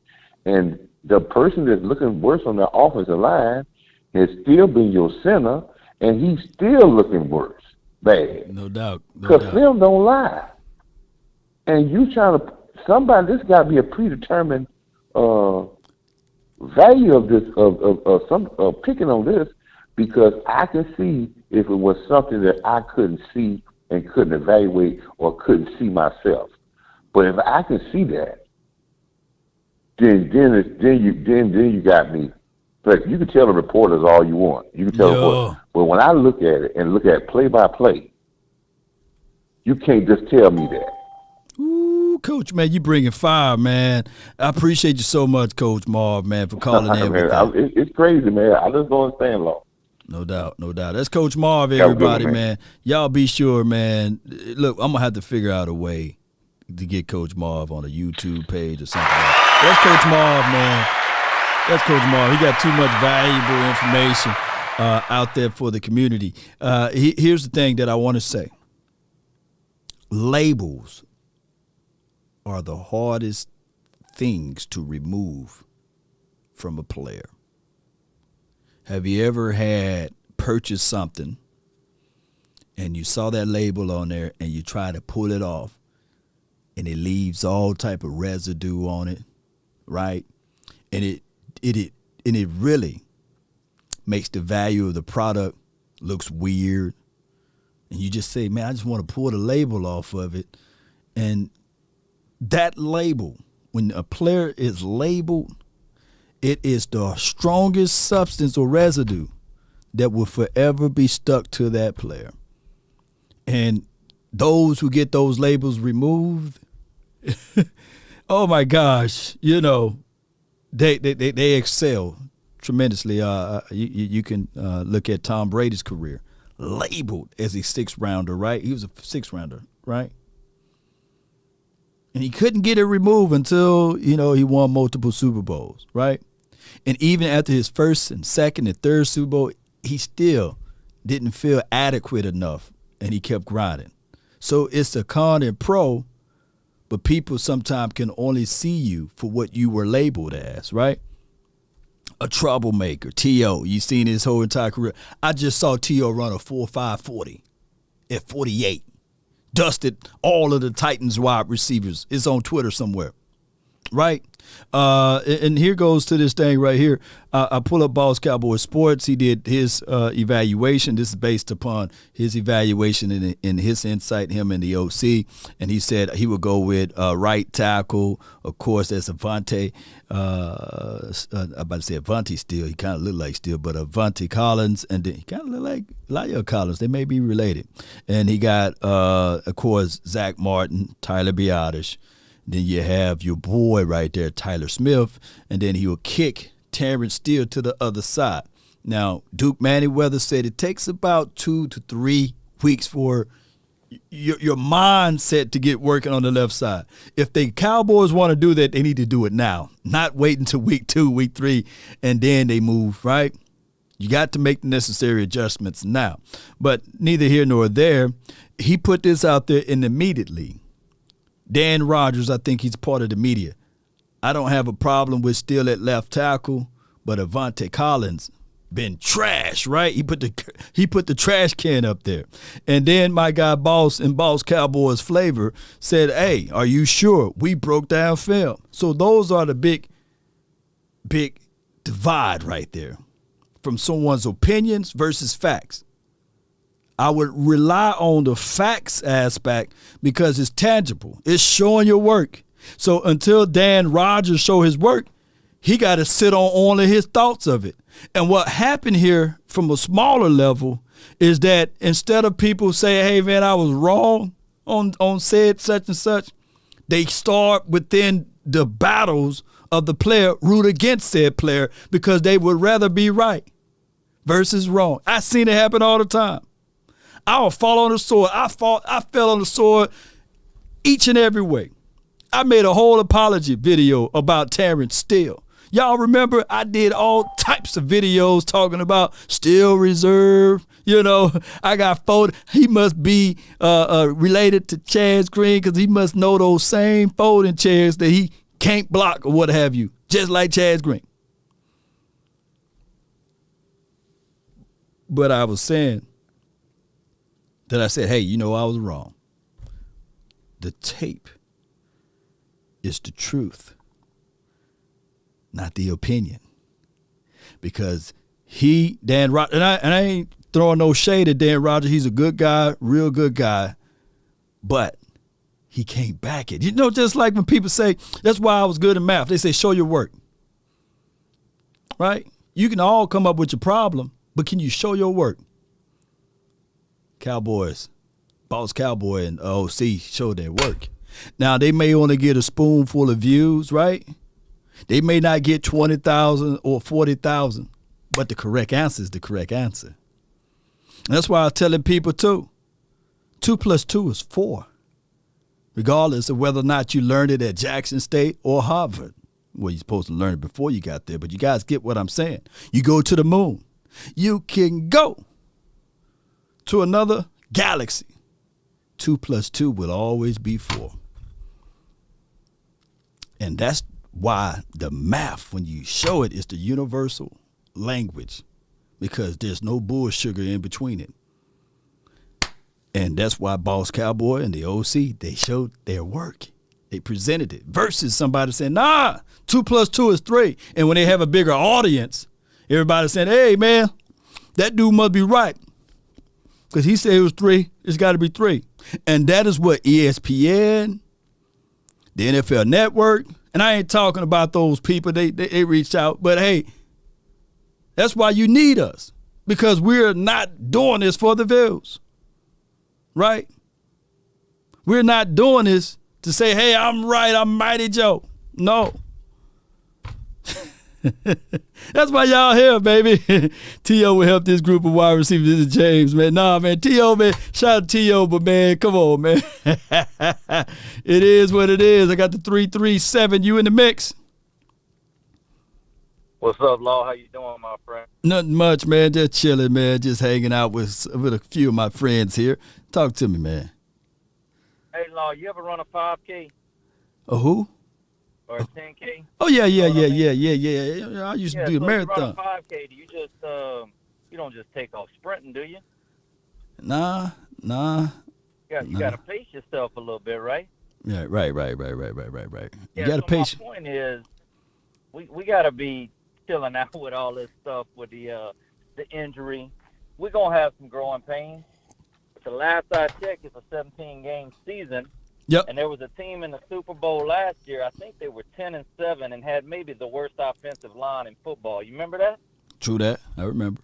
and the person that's looking worse on the offensive line has still been your center, and he's still looking worse, bad. No doubt. Because film don't lie. And you trying to, this got to be a predetermined value of this, of picking on this, because I can see if it was something that I couldn't see and couldn't evaluate or couldn't see myself. But if I can see that, then you got me Look, you can tell the reporters all you want. You can tell them, but when I look at it and look at play-by-play, you can't just tell me that. Ooh, Coach, man, you bringing fire, man. I appreciate you so much, Coach Marv, man, for calling in. Man, it's crazy, man. I just don't understand law. No doubt, no doubt. That's Coach Marv, everybody, man. Y'all be sure, man. Look, I'm going to have to figure out a way to get Coach Marv on a YouTube page or something like that. That's Coach Marv, man. That's Coach Marv. He got too much valuable information out there for the community. Here's the thing that I want to say. Labels are the hardest things to remove from a player. Have you ever had purchased something and you saw that label on there and you try to pull it off and it leaves all type of residue on it, right? And it really makes the value of the product looks weird. And you just say, man, I just want to pull the label off of it. And that label, when a player is labeled, it is the strongest substance or residue that will forever be stuck to that player. And those who get those labels removed, oh my gosh, they excel tremendously. You can look at Tom Brady's career, labeled as a 6th rounder, right? He was a 6th rounder, right? And he couldn't get it removed until, he won multiple Super Bowls, right? And even after his 1st and 2nd and 3rd Super Bowl, he still didn't feel adequate enough, and he kept grinding. So it's a con and pro, but people sometimes can only see you for what you were labeled as, right? A troublemaker, T.O. You seen his whole entire career. I just saw T.O. run a 4.5 40 at 48. Dusted all of the Titans wide receivers. It's on Twitter somewhere, right? And here goes to this thing right here. I pull up Dallas Cowboys Sports. He did his evaluation. This is based upon his evaluation and his insight, him and the OC. And he said he would go with right tackle. Of course, that's Avante. I'm about to say Avante Steele. He kind of looked like Steele, but Avante Collins. And then he kind of looked like La'el Collins. They may be related. And he got, of course, Zach Martin, Tyler Biadasz. Then you have your boy right there, Tyron Smith, and then he will kick Tyron Steele to the other side. Now, Duke Manyweather said it takes about 2 to 3 weeks for your mindset to get working on the left side. If the Cowboys want to do that, they need to do it now, not wait until week 2, week 3, and then they move, right? You got to make the necessary adjustments now. But neither here nor there, he put this out there and immediately. Dan Rogers, I think he's part of the media. I don't have a problem with Steele at left tackle, but Avante Collins been trash, right? He put the trash can up there. And then my guy Boss and Boss Cowboys Flavor said, hey, are you sure? We broke down film. So those are the big divide right there from someone's opinions versus facts. I would rely on the facts aspect because it's tangible. It's showing your work. So until Dan Rogers show his work, he got to sit on only his thoughts of it. And what happened here from a smaller level is that instead of people saying, hey, man, I was wrong on said such and such, they start within the battles of the player, root against said player because they would rather be right versus wrong. I seen it happen all the time. I will fall on the sword. I fell on the sword each and every way. I made a whole apology video about Tyron Steele. Y'all remember I did all types of videos talking about Steele Reserve. I got photo. He must be related to Chaz Green because he must know those same folding chairs that he can't block or what have you, just like Chaz Green. But I was saying, that I said, hey, I was wrong. The tape is the truth, not the opinion. Because Dan Rogers, and I ain't throwing no shade at Dan Rogers. He's a good guy, real good guy, but he can't back it. Just like when people say, that's why I was good in math. They say, show your work, right? You can all come up with your problem, but can you show your work? Cowboys, Boss Cowboy and OC show their work. Now, they may only get a spoonful of views, right? They may not get 20,000 or 40,000, but the correct answer is the correct answer. And that's why I'm telling people, too, 2 + 2 is 4, regardless of whether or not you learned it at Jackson State or Harvard. Well, you're supposed to learn it before you got there, but you guys get what I'm saying. You go to the moon. You can go to another galaxy. 2 + 2 will always be 4. And that's why the math, when you show it, is the universal language, because there's no bull sugar in between it. And that's why Boss Cowboy and the OC, they showed their work. They presented it versus somebody saying, nah, 2 + 2 is 3. And when they have a bigger audience, everybody's saying, hey, man, that dude must be right, because he said it was 3. It's got to be 3. And that is what ESPN, the NFL Network, and I ain't talking about those people, they reached out, but hey, that's why you need us, because we're not doing this for the views, right? We're not doing this to say, hey, I'm right, I'm Mighty Joe. No. That's why y'all here, baby. T.O. will help this group of wide receivers. This is James, man. Nah, man, T.O., man. Shout out to T.O., but, man, come on, man. It is what it is. I got the 337. You in the mix? What's up, Law? How you doing, my friend? Nothing much, man. Just chilling, man. Just hanging out with a few of my friends here. Talk to me, man. Hey, Law, you ever run a 5K? A who? Or a 10K? Oh, yeah. I used to do a marathon. You run a 5K, do you just, you don't just take off sprinting, do you? Nah. You got to pace yourself a little bit, right? Yeah, right. You got to pace. My point is, we got to be chilling out with all this stuff with the injury. We're going to have some growing pains. But the last I checked, it's a 17-game season. Yep. And there was a team in the Super Bowl last year. I think they were 10-7 and had maybe the worst offensive line in football. You remember that? True that. I remember.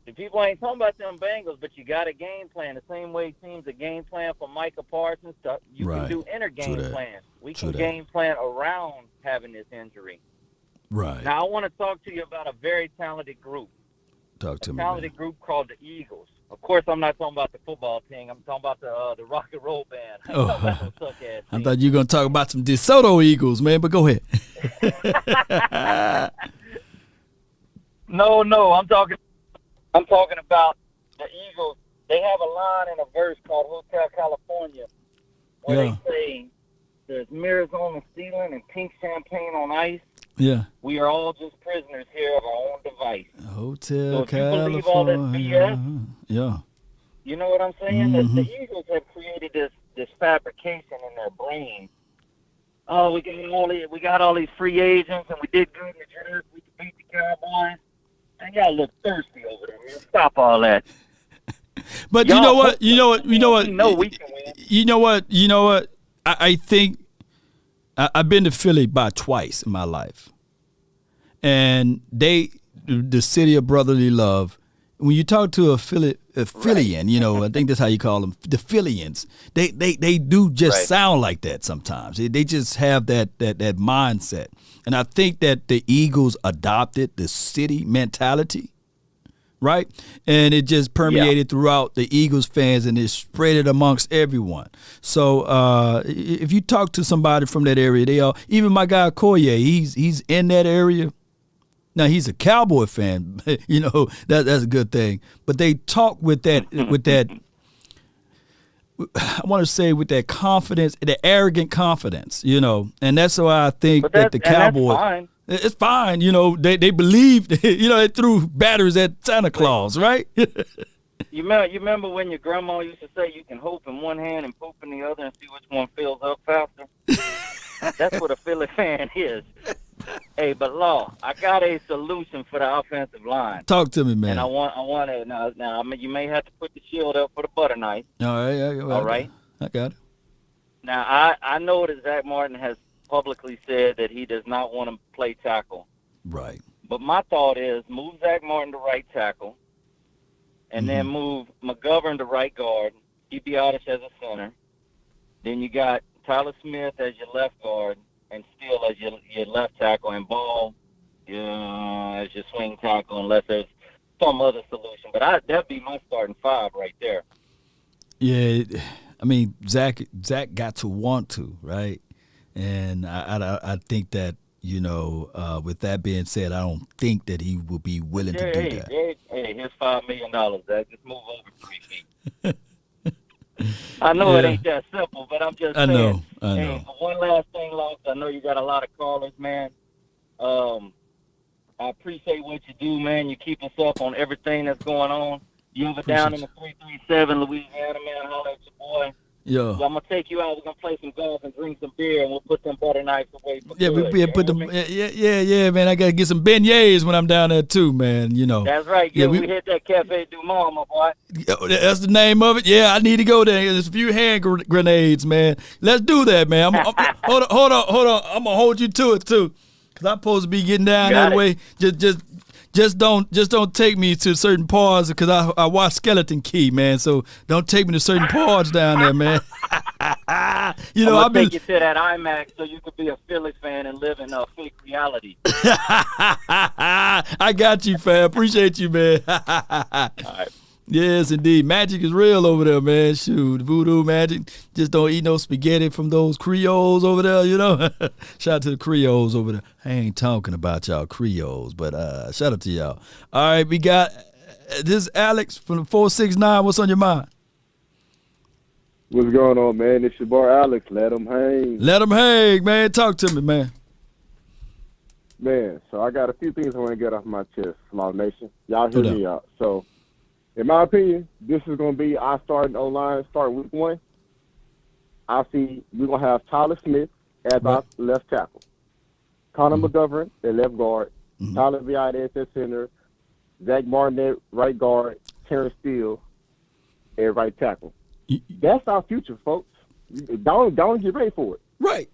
The people ain't talking about them Bengals, but you got a game plan. The same way teams a game plan for Micah Parsons. You can do inner game plans. We can game plan around having this injury. Right. Now, I want to talk to you about a very talented group. Talk to me, talented group called the Eagles. Of course, I'm not talking about the football team. I'm talking about the rock and roll band. I thought you were going to talk about some DeSoto Eagles, man, but go ahead. No, I'm talking about the Eagles. They have a line in a verse called Hotel California where they say there's mirrors on the ceiling and pink champagne on ice. Yeah. We are all just prisoners here of our own device. Hotel California. So if you believe all this BS, yeah. You know what I'm saying? Mm-hmm. The Eagles have created this fabrication in their brain. Oh, we got all these free agents, and we did good in the draft. We beat the Cowboys. And y'all look thirsty over there, man. Stop all that. But you know what? I think I've been to Philly about twice in my life. And the city of brotherly love, when you talk to a Phillian, you know, I think that's how you call them, the Phillians, they do just sound like that sometimes. They just have that mindset. And I think that the Eagles adopted the city mentality, right? And it just permeated throughout the Eagles fans, and it spread it amongst everyone. So if you talk to somebody from that area, even my guy Koye, he's in that area. Now, he's a Cowboy fan, you know, that's a good thing. But they talk with that, I want to say with that confidence, the arrogant confidence, you know. And that's why I think that the Cowboys, it's fine, you know, they believe, you know, they threw batteries at Santa Claus, right? You remember when your grandma used to say you can hope in one hand and poop in the other and see which one fills up faster? That's what a Philly fan is. Hey, but Law, I got a solution for the offensive line. Talk to me, man. And I want it now. I mean, you may have to put the shield up for the butter knife. All right, all right. I got it. Now I know that Zach Martin has publicly said that he does not want to play tackle. Right. But my thought is move Zach Martin to right tackle, and then move McGovern to right guard, keep Biotis as a center. Then you got Tyler Smith as your left guard and Steele as your left tackle, and Ball as your swing tackle unless there's some other solution. But that'd be my starting five right there. Yeah, I mean, Zach got to want to, right? And I think that, you know, with that being said, I don't think that he will be willing to do that. Hey, here's $5 million, Zach. Just move over 3 feet. I know it ain't that simple, but I'm just saying. I know. Hey, one last thing, Lost. I know you got a lot of callers, man. I appreciate what you do, man. You keep us up on everything that's going on. You ever down in the 337 Louisiana, man, holler at your boy. Yeah. So I'm gonna take you out. We're gonna play some golf and drink some beer, and we'll put them butter knives away. Man. I gotta get some beignets when I'm down there too, man. You know. That's right. Yeah, we hit that Cafe Du Monde, my boy. That's the name of it. Yeah, I need to go there. There's a few hand grenades, man. Let's do that, man. Hold on. I'm gonna hold you to it too, cause I'm supposed to be getting down that way. Just don't take me to certain parts, because I watch Skeleton Key, man. So don't take me to certain parts down there, man. You know, I'll take you to that IMAX so you could be a Phillies fan and live in a fake reality. I got you, fam. Appreciate you, man. All right. Yes, indeed. Magic is real over there, man. Shoot, voodoo magic. Just don't eat no spaghetti from those Creoles over there, you know. Shout out to the Creoles over there. I ain't talking about y'all Creoles, but shout out to y'all. All right, we got this Alex from the 469. What's on your mind? What's going on, man? It's your boy Alex. Let him hang. Let him hang, man. Talk to me, man. Man, so I got a few things I want to get off my chest, Small Nation. Y'all hear me out. So, in my opinion, this is going to be our starting O-line, start week 1. I see we're going to have Tyler Smith as our left tackle, Connor McGovern at left guard, Tyler Biotis at center, Zach Martin at right guard, Terrence Steele at right tackle. That's our future, folks. Don't get ready for it. Right.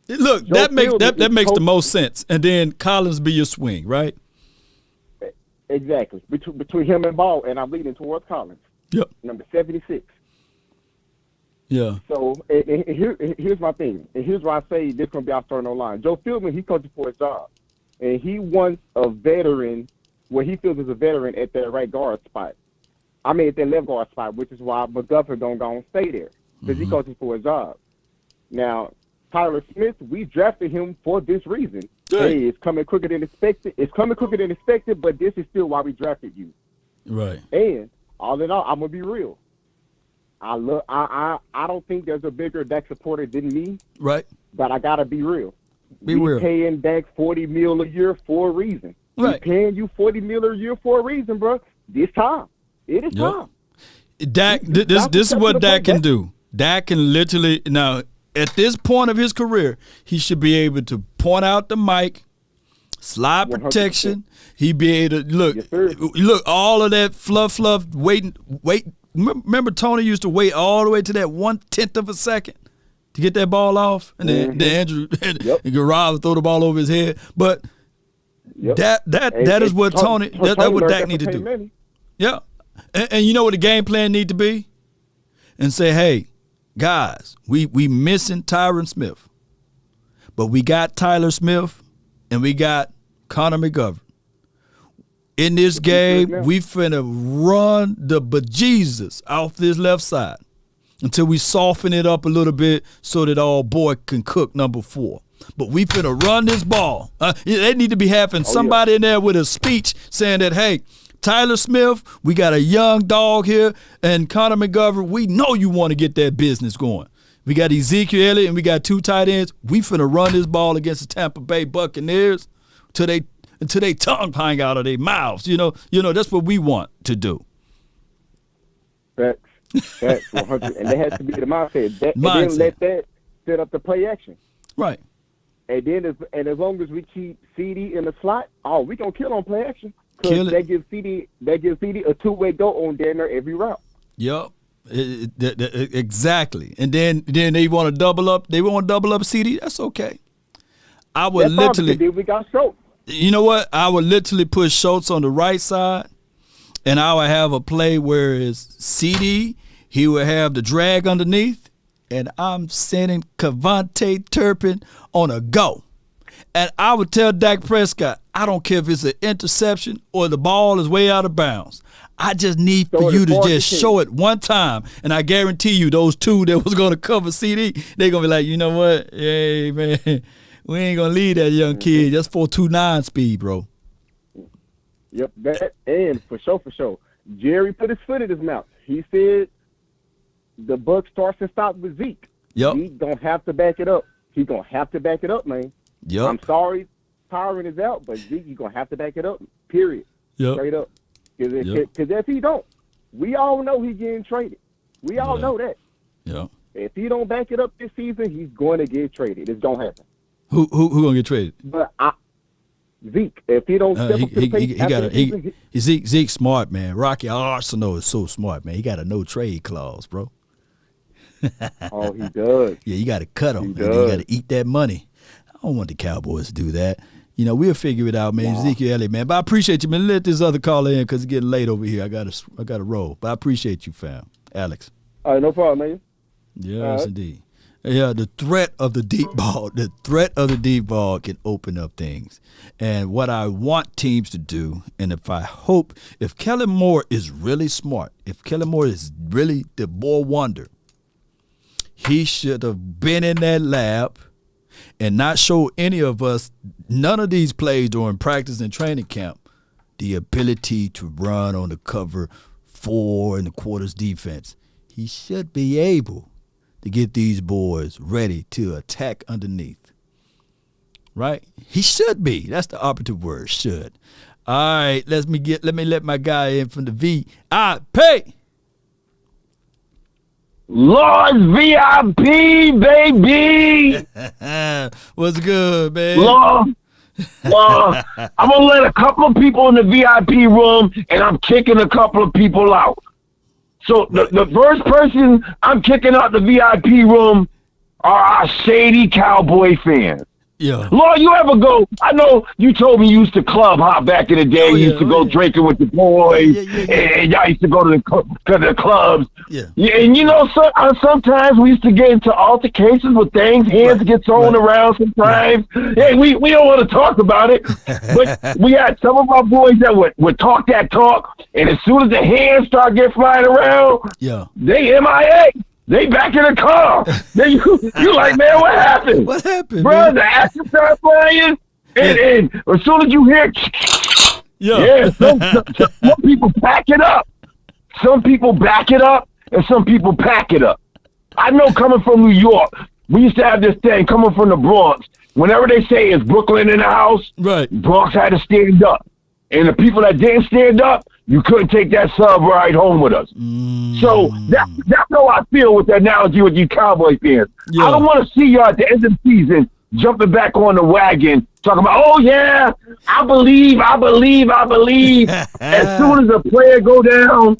Look, that makes the most sense. And then Collins be your swing, right? Exactly. Between him and Ball, and I'm leading towards Collins. Yep. Number 76. Yeah. So here's my thing, and here's why I say this is going to be our starting line. Joe Philbin, he coaching for his job, and he wants a veteran, what he feels is a veteran at that right guard spot. I mean, at that left guard spot, which is why McGovern don't go and stay there, because he coaches for his job. Now, Tyler Smith, we drafted him for this reason. Hey, it's coming quicker than expected. But this is still why we drafted you. Right. And all in all, I'm gonna be real. I don't think there's a bigger Dak supporter than me. Right. But I gotta be real. Be real. Paying Dak $40 million a year for a reason. Right. We paying you $40 million a year for a reason, bro. This time, it is time. Dak, this is what Dak can do. Dak can literally now. At this point of his career, he should be able to point out the mic, slide 100%. Protection. He'd be able to look all of that fluff, wait. Remember Tony used to wait all the way to that 1/10 of a second to get that ball off, and then Andrew and Garaz would throw the ball over his head. But that is what Tony. That's what Dak need to do. Yeah, and you know what the game plan need to be, and say, hey. Guys, we missing Tyron Smith, but we got Tyler Smith and we got Connor McGovern. In this game, we finna run the bejesus off this left side until we soften it up a little bit so that our boy can cook number 4. But we finna run this ball. They need to be having somebody in there with a speech saying that, hey, Tyler Smith, we got a young dog here, and Connor McGovern, we know you want to get that business going. We got Ezekiel Elliott and we got 2 tight ends. We finna run this ball against the Tampa Bay Buccaneers until they tongue hang out of their mouths. You know, that's what we want to do. Facts 100, and that has to be the mindset. And then let that set up the play action. Right. And then as long as we keep CD in the slot, we gonna kill on play action. Kill it. That gives CD a 2-way go on down there every route. Yep. Exactly. And then they want to double up. They want to double up CD. That's okay. I would literally. Then we got soaked. You know what? I would literally put Schultz on the right side, and I would have a play where it's CD. He would have the drag underneath, and I'm sending Kevontae Turpin on a go. And I would tell Dak Prescott, I don't care if it's an interception or the ball is way out of bounds. I just need for you to just show it one time. And I guarantee you those two that was going to cover CD, they're going to be like, you know what? Hey, man, we ain't going to leave that young kid. That's 4.29 speed, bro. Yep, that, and for sure. Jerry put his foot in his mouth. He said the buck starts and stops with Zeke. Yep. Zeke don't have to back it up. He's going to have to back it up, man. Yep. I'm sorry Tyron is out, but Zeke, you're going to have to back it up, period. Yep. Straight up. Because if he don't, we all know he's getting traded. We all know that. Yeah. If he don't back it up this season, he's going to get traded. It's going to happen. Who going to get traded? But Zeke, if he don't step up to the plate, Zeke's smart, man. Rocky Arsenal is so smart, man. He got a no trade clause, bro. Oh, he does. Yeah, you got to cut him. He You does. got to eat that money. I don't want the Cowboys to do that. You know, we'll figure it out, man. Ezekiel Elliott, man. But I appreciate you, man. Let this other caller in because it's getting late over here. I got to roll. But I appreciate you, fam. Alex. All right, no problem, man. Yes, indeed. Yeah, the threat of the deep ball can open up things. And what I want teams to do, and if Kellen Moore is really smart, if Kellen Moore is really the boy wonder, he should have been in that lab and not show any of us, none of these plays during practice and training camp, the ability to run on the cover 4 in the quarters defense. He should be able to get these boys ready to attack underneath. Right? He should be. That's the operative word, should. All right, let me let my guy in from the VIP. Lord VIP, baby. What's good, man? Lord, I'm going to let a couple of people in the VIP room, and I'm kicking a couple of people out. So the first person I'm kicking out the VIP room are our shady Cowboy fans. Yeah. Lord, you ever go? I know you told me you used to club hop back in the day. You used to go drinking with the boys, and y'all used to go to the clubs. Yeah. And you know, sometimes we used to get into altercations with things. Hands get thrown around sometimes. Hey, we don't want to talk about it, but we had some of our boys that would talk that talk, and as soon as the hands start getting flying around, they MIA. They back in the car. You like, man, what happened? What happened, bro? man? The action started flying, and as soon as you hear, some people pack it up. Some people back it up, and some people pack it up. I know coming from New York, we used to have this thing coming from the Bronx. Whenever they say it's Brooklyn in the house, right? Bronx had to stand up. And the people that didn't stand up, you couldn't take that sub ride home with us. So that's how I feel with the analogy with you Cowboy fans. I don't want to see you at the end of the season jumping back on the wagon, talking about, oh, yeah, I believe. As soon as the player go down,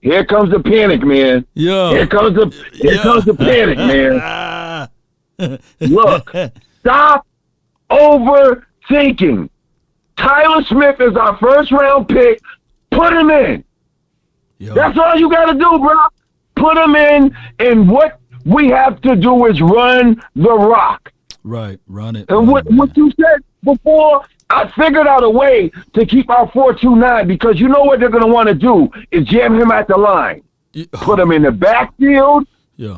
here comes the panic, man. Yeah. Here comes the panic, man. Look, stop overthinking. Tyron Smith is our first-round pick. Put him in. That's all you got to do, bro. Put him in, and what we have to do is run the rock. Right, run it. And what you said before, I figured out a way to keep our 4-2-9 because you know what they're going to want to do is jam him at the line. Put him in the backfield,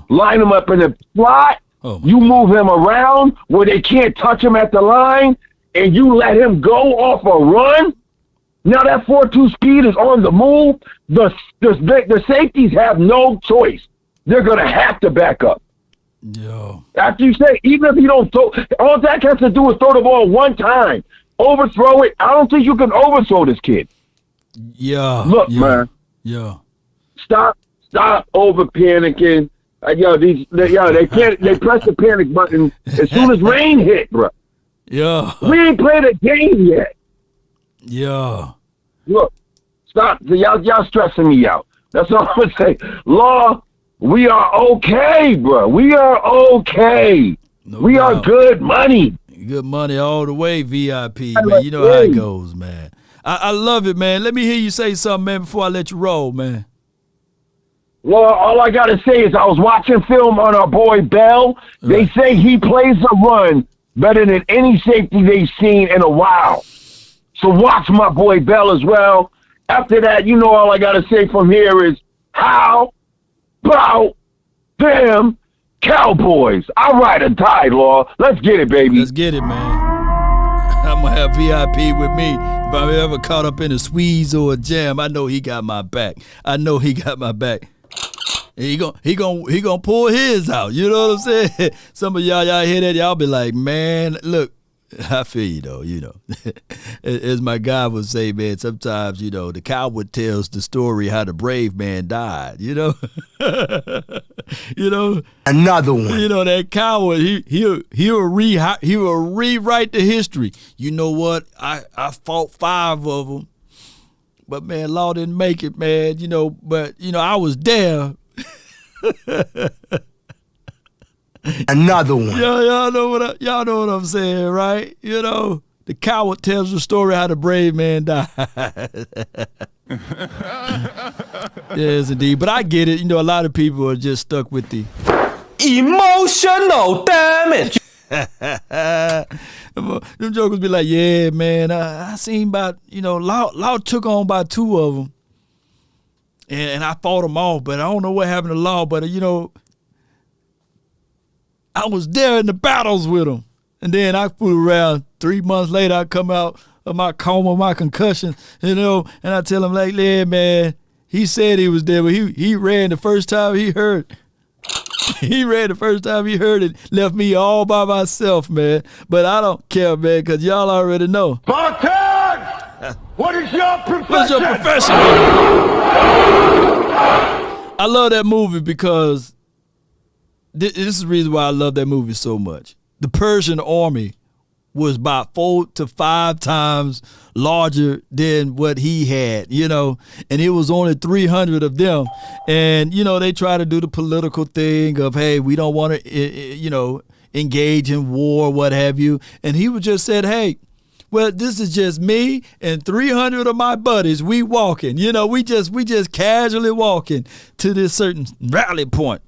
line him up in the slot. You move him around where they can't touch him at the line, and you let him go off a run. Now that 4-2 speed is on the move. The safeties have no choice. They're going to have to back up. After you say, even if you don't throw, all Dak has to do is throw the ball one time. Overthrow it. I don't think you can overthrow this kid. Look, man. Stop over panicking. They press the panic button as soon as rain hit, bro. We ain't played a game yet. Look, stop. Y'all stressing me out. That's all I'm gonna say. Law, we are okay, bro. We are okay. We are good money. Good money all the way, VIP, man. You know how it goes, man. I love it, man. Let me hear you say something, man, before I let you roll, man. Well, all I got to say is I was watching film on our boy Bell. They say he plays a run better than any safety they've seen in a while. So watch my boy Bell as well. After that, you know, all I got to say from here is, how about them Cowboys? I'll ride or die, Law. Let's get it, baby. Let's get it, man. I'm going to have VIP with me. If I'm ever caught up in a squeeze or a jam, I know he got my back. I know he got my back. He gonna pull his out. You know what I'm saying? Some of y'all hear that, y'all be like, man, look, I feel you though, you know. As my guy would say, man, sometimes, you know, the cowboy tells the story how the brave man died, you know? You know? Another one. You know, that coward, he'll rewrite the history. You know what? I fought 5 of them. But man, Law didn't make it, man. You know, but you know, I was there. Another one. Y'all know what I'm saying, right? You know, the coward tells the story how the brave man died. Yes, indeed. But I get it. You know, a lot of people are just stuck with the emotional damage. Them jokers be like, yeah, man, I seen about, you know, Law took on about 2 of them. And I fought them off, but I don't know what happened to Law. But, you know, I was there in the battles with him. And then I fool around. 3 months later, I come out of my coma, my concussion, you know, and I tell him, like, yeah, man, he said he was there, but he ran the first time he heard. He ran the first time he heard it, left me all by myself, man. But I don't care, man, because y'all already know. Spartan! What is your profession? What's your profession? I love that movie because this is the reason why I love that movie so much. The Persian army was about 4 to 5 times larger than what he had, you know, and it was only 300 of them. And, you know, they try to do the political thing of, hey, we don't want to, you know, engage in war, what have you. And he would just said, hey, well, this is just me and 300 of my buddies. We walking, you know, we just casually walking to this certain rally point.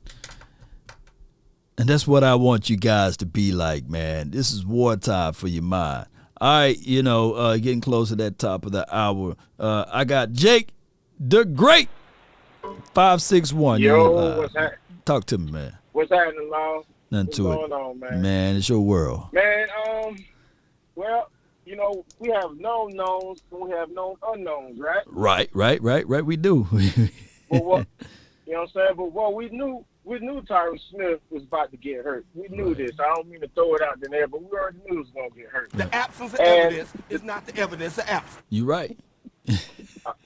And that's what I want you guys to be like, man. This is wartime for your mind. All right, you know, getting close to that top of the hour. I got Jake the Great, 561. Yo, what's happening? Talk to me, man. What's happening, Law? Nothing what's to going it. On, man? Man, it's your world. Man, well, you know, we have known knowns and we have known unknowns, right? Right. We do. But what, you know what I'm saying? But what we knew Tyron Smith was about to get hurt. We knew this. I don't mean to throw it out there, but we already knew he was going to get hurt. The absence of evidence is not the evidence of absence. You're right.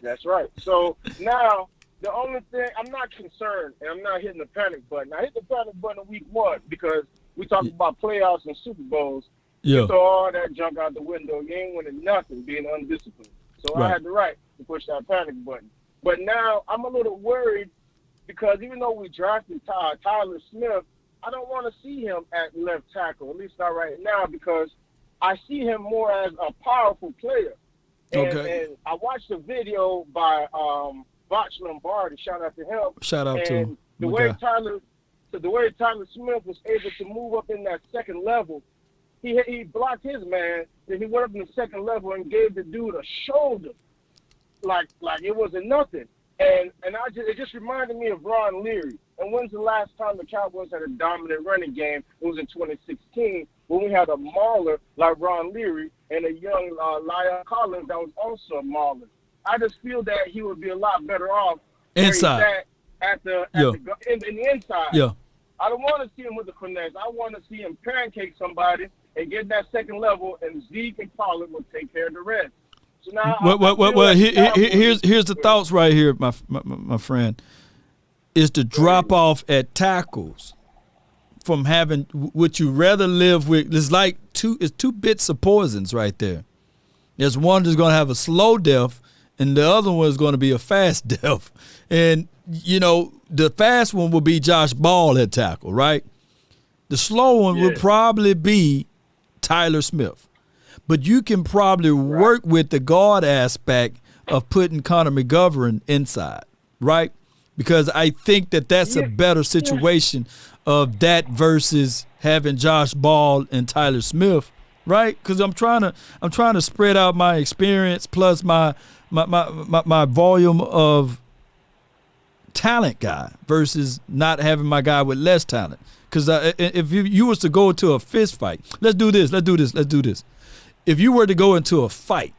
That's right. So now, the only thing, I'm not concerned, and I'm not hitting the panic button. I hit the panic button in week 1 because we talked about playoffs and Super Bowls. Yeah. You throw all that junk out the window. You ain't winning nothing being undisciplined. So I had the right to push that panic button. But now I'm a little worried because even though we drafted Tyler Smith, I don't want to see him at left tackle, at least not right now, because I see him more as a powerful player. And I watched a video by Botch Lombardi. Shout out to him. Shout out to him. The way Tyler Smith was able to move up in that second level, he blocked his man, then he went up in the second level and gave the dude a shoulder, like it wasn't nothing. And it just reminded me of Ron Leary. And when's the last time the Cowboys had a dominant running game? It was in 2016 when we had a mauler like Ron Leary and a young Lyle Collins that was also a mauler. I just feel that he would be a lot better off inside in the inside. Yeah. I don't want to see him with the finesse. I want to see him pancake somebody and get that second level, and Zeke and Pollard will take care of the rest. So now, here's the thoughts right here, my friend. Is to drop off at tackles from having what you rather live with. It's like two bits of poisons right there. There's one that's going to have a slow death, and the other one is going to be a fast death. And you know, the fast one will be Josh Ball at tackle, right? The slow one will probably be Tyler Smith. But you can probably work with the guard aspect of putting Connor McGovern inside, right? Because I think that's a better situation of that versus having Josh Ball and Tyler Smith, right? Because I'm trying to spread out my experience plus my volume of talent guy versus not having my guy with less talent. Because if you was to go into a fist fight, let's do this. If you were to go into a fight,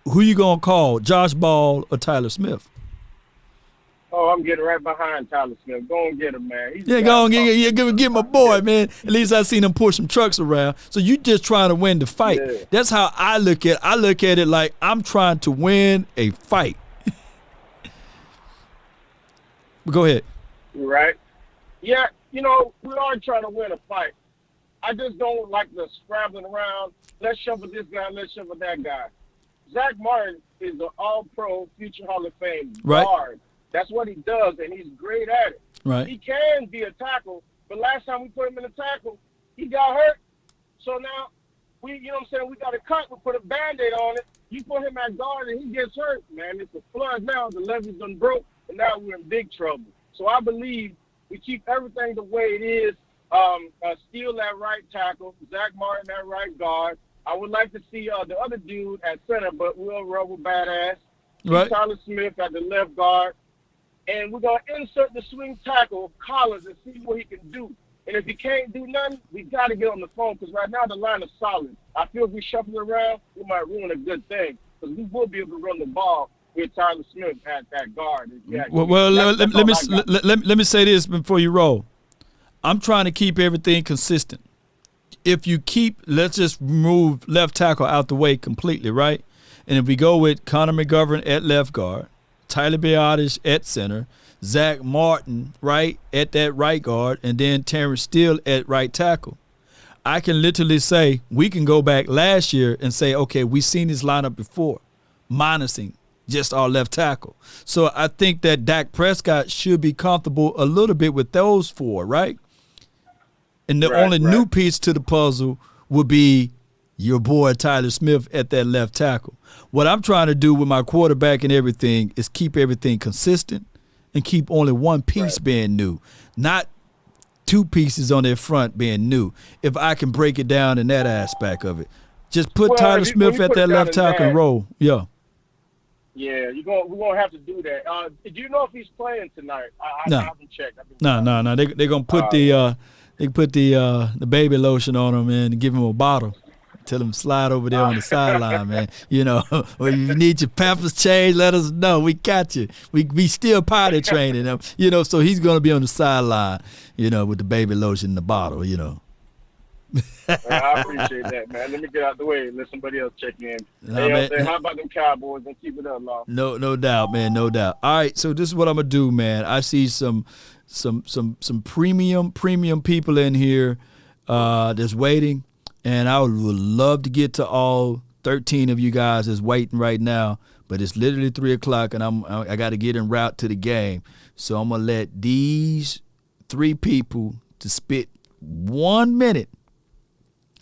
who you gonna call, Josh Ball or Tyler Smith? Oh, I'm getting right behind Tyler Smith. Go and get him, man. Go and get my boy, man. At least I seen him push some trucks around. So you just trying to win the fight. Yeah. That's how I look at it. I look at it like I'm trying to win a fight. Go ahead. Right. Yeah, we are trying to win a fight. I just don't like the scrambling around. Let's shuffle this guy, let's shuffle that guy. Zach Martin is an all-pro, future Hall of Fame guard. That's what he does, and he's great at it. Right. He can be a tackle, but last time we put him in a tackle, he got hurt. So now, we got to cut. We put a Band-Aid on it. You put him at guard, and he gets hurt. Man, it's a flood now. The levee's done broke, and now we're in big trouble. So I believe we keep everything the way it is. Steal that right tackle, Zach Martin that right guard. I would like to see the other dude at center, but we'll rubber badass. Right. Tyler Smith at the left guard. And we're going to insert the swing tackle, Collins, and see what he can do. And if he can't do nothing, we got to get on the phone because right now the line is solid. I feel if we shuffle around, we might ruin a good thing because we will be able to run the ball with Tyler Smith at that guard. Let me say this before you roll. I'm trying to keep everything consistent. If you let's just remove left tackle out the way completely, right? And if we go with Connor McGovern at left guard, Tyler Biotis at center, Zach Martin, right, at that right guard, and then Terrence Steele at right tackle. I can literally say we can go back last year and say, okay, we've seen this lineup before, minusing just our left tackle. So I think that Dak Prescott should be comfortable a little bit with those four, right? And the only new piece to the puzzle would be your boy Tyler Smith at that left tackle. What I'm trying to do with my quarterback and everything is keep everything consistent and keep only one piece being new, not two pieces on their front being new. If I can break it down in that aspect of it, just put Tyler Smith at that left tackle and roll. Yeah. Yeah, we're gonna have to do that. Do you know if he's playing tonight? I haven't checked. No. They're gonna put the baby lotion on him and give him a bottle. Tell him slide over there on the sideline, man. Or if you need your Pampers changed, let us know. We got you. We still potty training him, so he's going to be on the sideline, with the baby lotion in the bottle, I appreciate that, man. Let me get out the way and let somebody else check in. How about them Cowboys? And keep it up, Law. No doubt, man. No doubt. All right, so this is what I'm going to do, man. I see some premium people in here that's waiting. And I would love to get to all 13 of you guys that's waiting right now, but it's literally 3 o'clock, and I got to get en route to the game. So I'm gonna let these 3 people to spit 1 minute,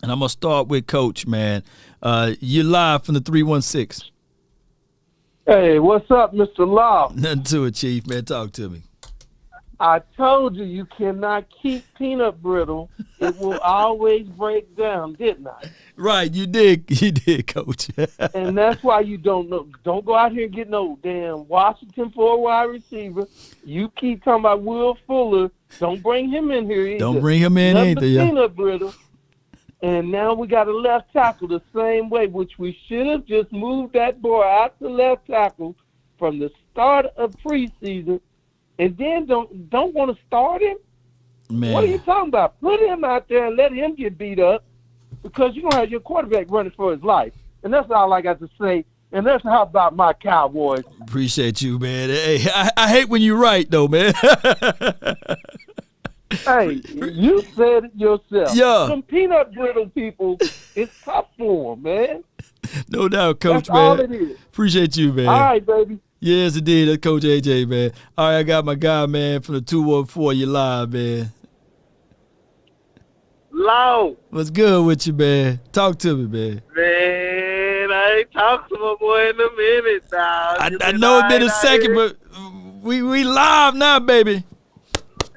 and I'm gonna start with Coach. Man, you're live from the 316. Hey, what's up, Mr. Law? Nothing to it, Chief. Man, talk to me. I told you cannot keep peanut brittle. It will always break down, didn't I? Right, you did, Coach. And that's why you don't go out here and get no damn Washington for a wide receiver. You keep talking about Will Fuller. Don't bring him in here either. Don't bring him in either. Peanut brittle. And now we got a left tackle the same way, which we should have just moved that boy out to left tackle from the start of preseason. And then don't want to start him? Man. What are you talking about? Put him out there and let him get beat up because you're going to have your quarterback running for his life. And that's all I got to say. And that's how about my Cowboys. Appreciate you, man. Hey, I hate when you're right, though, man. Hey, you said it yourself. Yeah. Some peanut brittle people, it's tough for them, man. No doubt, Coach, that's man. All it is. Appreciate you, man. All right, baby. Yes, indeed. That's Coach AJ, man. All right, I got my guy, man, from the 214. You live, man. Low. What's good with you, man? Talk to me, man. Man, I ain't talked to my boy in a minute, dog. I know it's been a second, but we live now, baby.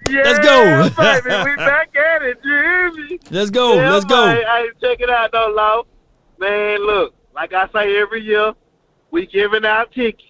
Yeah, Let's go. baby, we back at it, you hear me? Let's go, Yeah, let's go. Hey, check it out, though, Low. Man, look, like I say every year, we giving out tickets.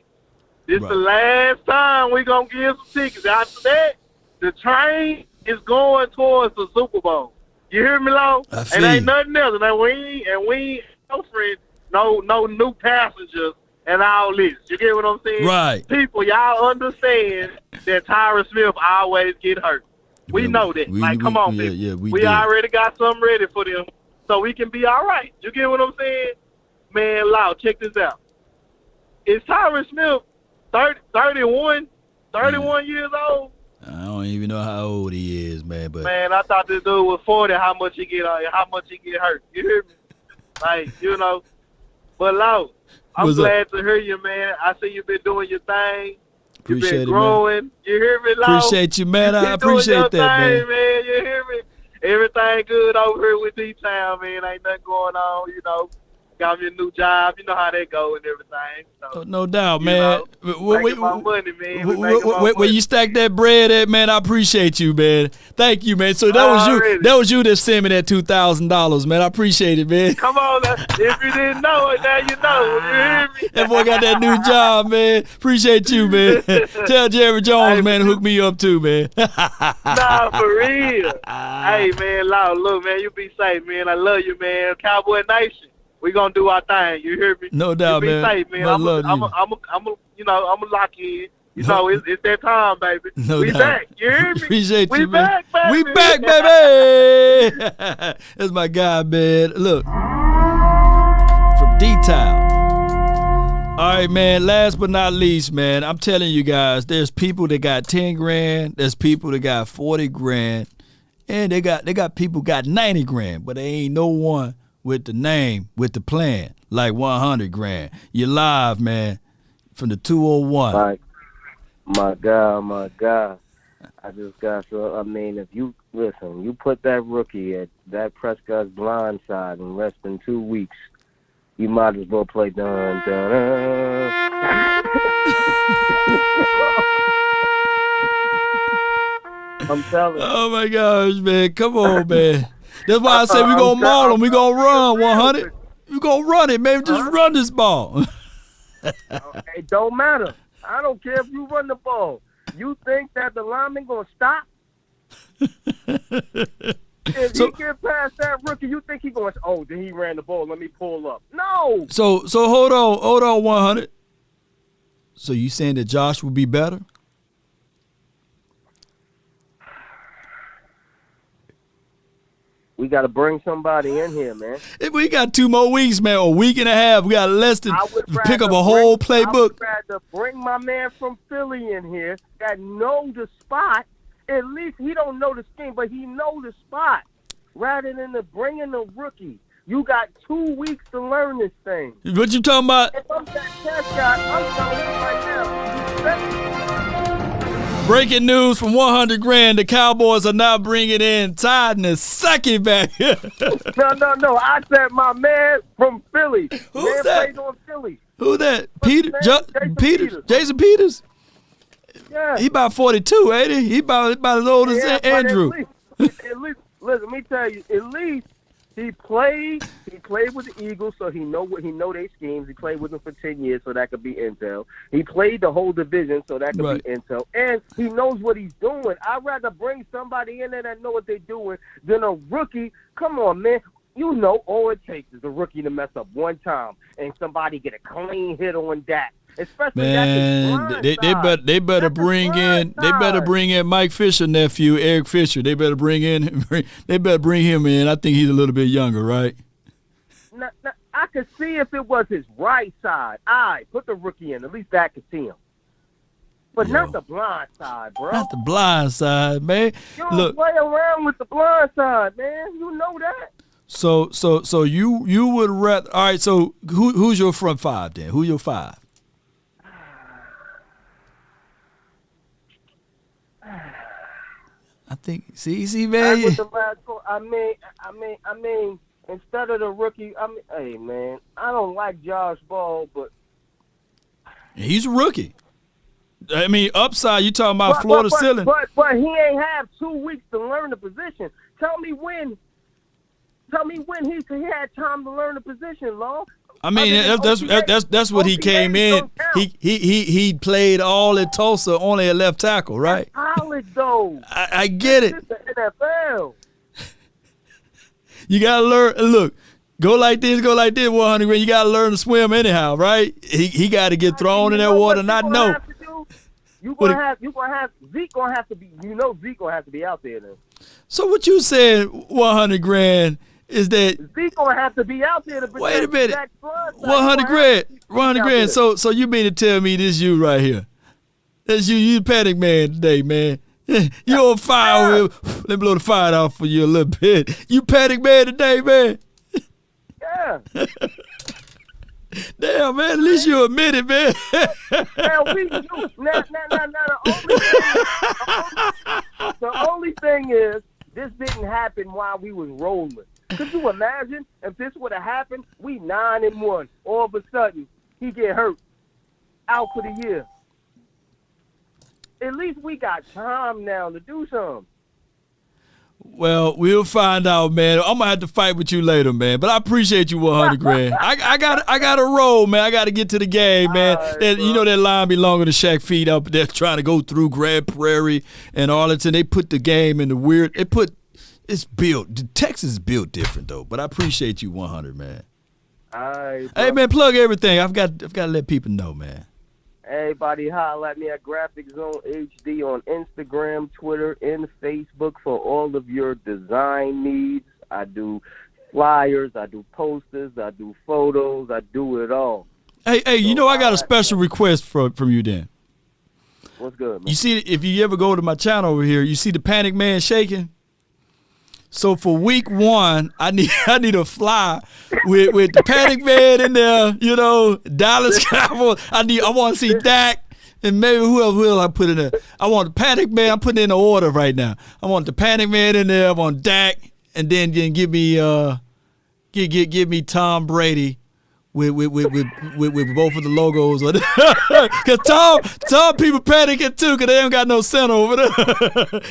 This the last time we going to give some tickets. After that, the train is going towards the Super Bowl. You hear me, Low? And ain't nothing else. And we ain't offering no new passengers and all this. You get what I'm saying? Right. People, y'all understand that Tyron Smith always get hurt. We know that. Come on, people. Yeah, we already got something ready for them so we can be all right. You get what I'm saying? Man, Low, check this out. Is Tyron Smith 31 years old? I don't even know how old he is, man. But man, I thought this dude was 40. How much he get hurt? You hear me? Like, you know. But Low, I'm glad to hear you, man. I see you've been doing your thing. You've been growing. Man. You hear me, Low? Appreciate you, man. I appreciate that, man. You hear me? Everything good over here with D-Town, man. Ain't nothing going on, you know. Got me a new job. You know how that go and everything. So, no doubt, man. Making my money, man. When you stack that bread at, man, I appreciate you, man. Thank you, man. So that was you that sent me that $2,000, man. I appreciate it, man. Come on, if you didn't know it, now you know. You hear me? That boy got that new job, man. Appreciate you, man. Tell Jerry Jones, man, to hook me up too, man. Nah, for real. Hey, man, look, man, you be safe, man. I love you, man. Cowboy Nation. We gonna do our thing. You hear me? No doubt, you be man. Safe, man. I'm a lock in. You know, it's that time, baby. No we doubt. Back. You hear me? Appreciate we you, man. Back, baby. We back, baby. That's my guy, man. Look, from D-Town. All right, man. Last but not least, man. I'm telling you guys, there's people that got 10 grand. There's people that got 40 grand, and they got people got 90 grand, but there ain't no one with the name, with the plan, like 100 grand. You're live, man, from the 201. My God. I just got if you listen, you put that rookie at that Prescott's blind side in less than 2 weeks, you might as well play dun dun dun. I'm telling you. Oh my gosh, man. Come on, man. That's why I say we gonna maul him. We gonna run 100. We gonna run it, man. Just run this ball. It don't matter. I don't care if you run the ball. You think that the lineman gonna stop? If he get past that rookie, you think he going? Oh, then he ran the ball. Let me pull up. No. So hold on, 100. So you saying that Josh will be better? We got to bring somebody in here, man. If we got 2 more weeks, man, a week and a half. We got less than pick up a whole playbook. I would rather bring my man from Philly in here that know the spot. At least he don't know the scheme, but he know the spot. Rather than bringing the rookie. You got 2 weeks to learn this thing. What you talking about? If I'm that test guy, I'm telling you right now. Breaking news from 100 grand. The Cowboys are now bringing in Tyron the second back. No. I said my man from Philly. Who's that? Played on Philly. Who that? Jason Peters? Yeah. He about 42, ain't he? He about as old as Andrew. At least, listen, let me tell you, at least he played with the Eagles, so he know their schemes. He played with them for 10 years, so that could be intel. He played the whole division, so that could be intel. And he knows what he's doing. I'd rather bring somebody in there that know what they're doing than a rookie. Come on, man. You know all it takes is a rookie to mess up one time and somebody get a clean hit on that. Especially man, they better bring in Mike Fisher nephew, Eric Fisher. They better bring him in. I think he's a little bit younger, right? Now, I could see if it was his right side. Put the rookie in. At least I could see him. But not the blind side, bro. Not the blind side, man. You don't play around with the blind side, man. You know that. So you would rather? All right. So who's your front five then? Who's your five? I think. See, That's man. what the last call. I mean, instead of the rookie, hey, man, I don't like Josh Ball, but He's a rookie. I mean, upside. You talking about Florida ceiling? But he ain't have 2 weeks to learn the position. Tell me when he had time to learn the position, Law. I mean, that's what he came in. He played all at Tulsa, only at left tackle, right? College though. I get it. This is the NFL. You gotta learn. Look, go like this, 100 grand. You gotta learn to swim anyhow, right? He got to get thrown in that water. Not know. You gonna have Zeke gonna have to be. Zeke gonna have to be out there then. So what you said, 100 grand. Is that Zeke gonna have to be out there to wait a minute? Jack Flood, 100 grand, 100 grand. So you mean to tell me this you right here? That's you panic man today, man. You on fire? Let me blow the fire off for you a little bit. You panic man today, man. Yeah. Damn, man. At least you admit it, man. Now the only thing is this didn't happen while we was rolling. Could you imagine if this would have happened? We 9-1. All of a sudden, he get hurt, out for the year. At least we got time now to do something. Well, we'll find out, man. I'm gonna have to fight with you later, man. But I appreciate you, 100 grand. I got to roll, man. I got to get to the game, man. Right, you know that line be longer than Shaq feet up there trying to go through Grand Prairie and Arlington. They put the game in the weird. It's built. Texas is built different though. But I appreciate you, 100, man. All right, hey, man, plug everything. I've got to let people know, man. Everybody holler at me at Graphic Zone HD on Instagram, Twitter, and Facebook for all of your design needs. I do flyers, I do posters, I do photos, I do it all. Hey, so I got a special request from you then. What's good, man? You see, if you ever go to my channel over here, you see the Panic Man shaking? So for week 1, I need a fly with the Panic Man in there, Dallas Cowboys. I want to see Dak and maybe who else I put in there. I want the Panic Man. I'm putting in the order right now. I want the Panic Man in there. I want Dak, and then give me Tom Brady with both of the logos. Because Tom people panicking too because they ain't got no center over there.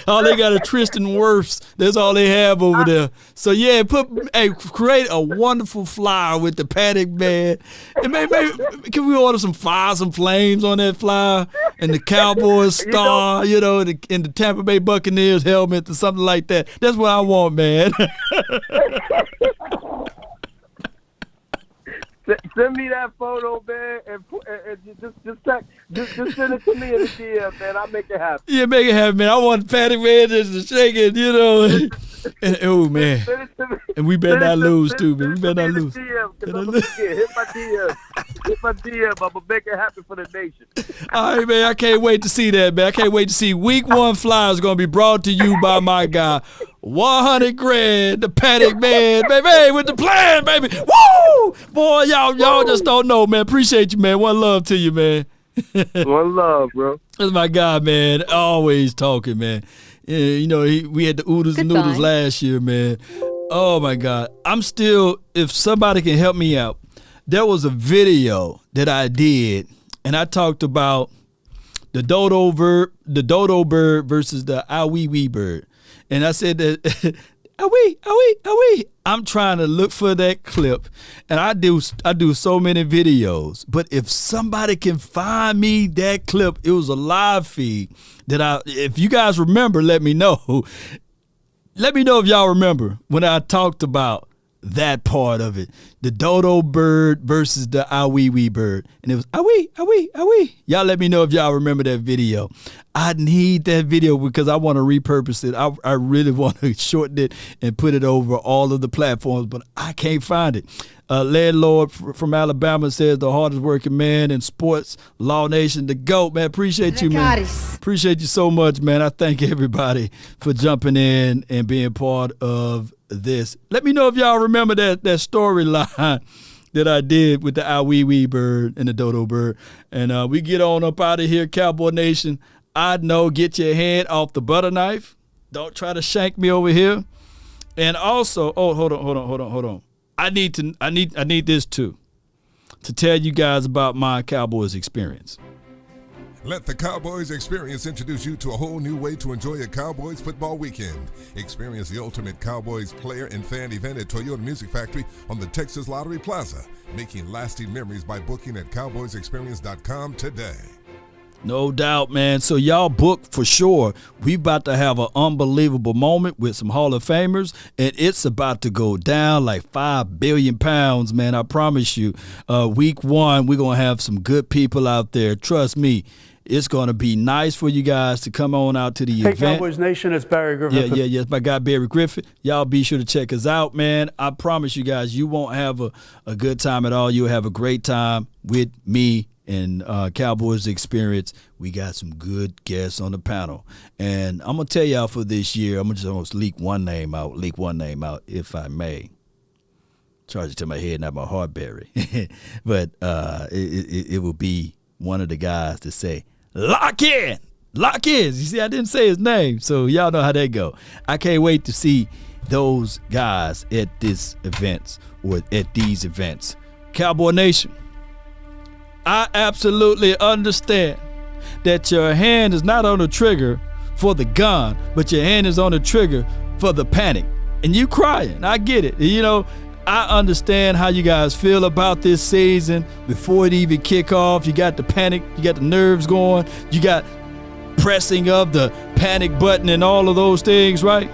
All they got is Tristan Wirfs. That's all they have over there. So yeah, create a wonderful flyer with the Panic Man. And maybe can we order some fire, some flames on that flyer and the Cowboys star, and the Tampa Bay Buccaneers helmet or something like that. That's what I want, man. Send me that photo, man, and just send it to me in the DM, man. I'll make it happen. Yeah, make it happen, man. I want Panic Man just to shake it, And, oh, man. And we better not lose, too, man. We better not lose. Hit my DM. Hit my DM. I'm going to make it happen for the nation. All right, man. I can't wait to see that, man. I can't wait to see Week 1 flyers going to be brought to you by my guy, 100 grand, the Panic Man, baby, with the plan, baby. Woo! Boy, y'all just don't know, man. Appreciate you, man. One love to you, man. One love, bro. That's my guy, man. Always talking, man. Yeah, we had the oodles and noodles last year, man. Oh, my God. If somebody can help me out, there was a video that I did, and I talked about the dodo bird versus the awee bird. And I said that, awee. I'm trying to look for that clip, and I do so many videos. But if somebody can find me that clip, it was a live feed if you guys remember, let me know. Let me know if y'all remember when I talked about that part of it. The dodo bird versus the awee bird. And it was awee. Y'all let me know if y'all remember that video. I need that video because I want to repurpose it. I really want to shorten it and put it over all of the platforms, but I can't find it. Landlord from Alabama says the hardest working man in sports, Law Nation, the GOAT, man. Appreciate you, man. Appreciate you so much, man. I thank everybody for jumping in and being part of this. Let me know if y'all remember that storyline that I did with the awee bird and the dodo bird. And we get on up out of here, Cowboy Nation. I know, get your hand off the butter knife. Don't try to shank me over here. And also, hold on. I need this too, to tell you guys about my Cowboys experience. Let the Cowboys Experience introduce you to a whole new way to enjoy a Cowboys football weekend. Experience the ultimate Cowboys player and fan event at Toyota Music Factory on the Texas Lottery Plaza, making lasting memories by booking at cowboysexperience.com today. No doubt, man. So y'all book for sure. We about to have an unbelievable moment with some Hall of Famers, and it's about to go down like 5 billion pounds, man. I promise you. Week 1, we're going to have some good people out there. Trust me. It's going to be nice for you guys to come on out to the event. Hey, Cowboys Nation, it's Barry Griffith. Yeah, it's my guy Barry Griffith. Y'all be sure to check us out, man. I promise you guys, you won't have a good time at all. You'll have a great time with me and Cowboys Experience. We got some good guests on the panel. And I'm going to tell y'all for this year, I'm going to just almost leak one name out, if I may. Charge it to my head, not my heart, Barry. But it will be one of the guys to say, Lock in. You see, I didn't say his name, so y'all know how that go. I can't wait to see those guys at this events or at these events. Cowboy Nation, I absolutely understand that your hand is not on the trigger for the gun, but your hand is on the trigger for the panic. And you crying. I get it. You know, I understand how you guys feel about this season before it even kick off. You got the panic, you got the nerves going, you got pressing of the panic button and all of those things, right?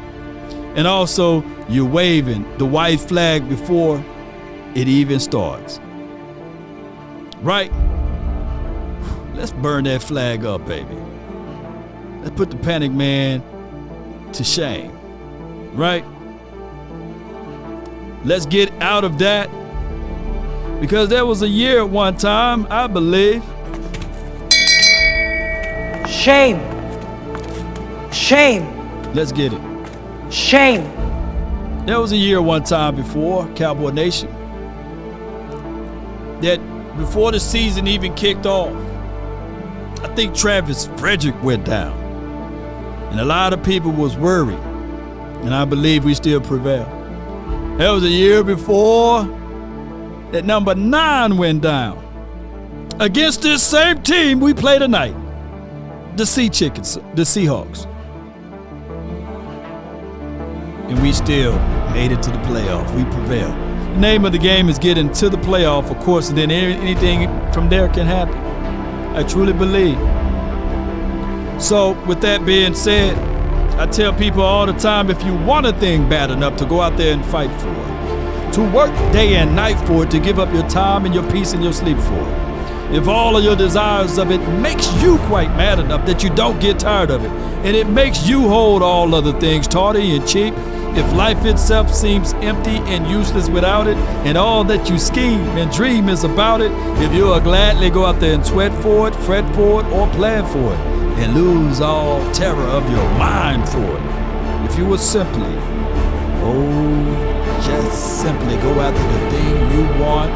And also, you're waving the white flag before it even starts. Right? Let's burn that flag up, baby. Let's put the panic man to shame. Right? Let's get out of that. Because there was a year at one time, I believe. Shame. Let's get it. Shame. There was a year one time before, Cowboy Nation, that before the season even kicked off, I think Travis Frederick went down. And a lot of people was worried. And I believe we still prevail. There was a year before that number 9 went down. Against this same team we play tonight, the Seahawks. And we still made it to the playoff. We prevailed. The name of the game is getting to the playoff, of course, and then anything from there can happen. I truly believe. So, with that being said, I tell people all the time, if you want a thing bad enough to go out there and fight for it, to work day and night for it, to give up your time and your peace and your sleep for it. If all of your desires of it makes you quite mad enough that you don't get tired of it, and it makes you hold all other things tawdry and cheap, if life itself seems empty and useless without it, and all that you scheme and dream is about it, if you'll gladly go out there and sweat for it, fret for it, or plan for it, and lose all terror of your mind for it, if you would simply, just simply go after the thing you want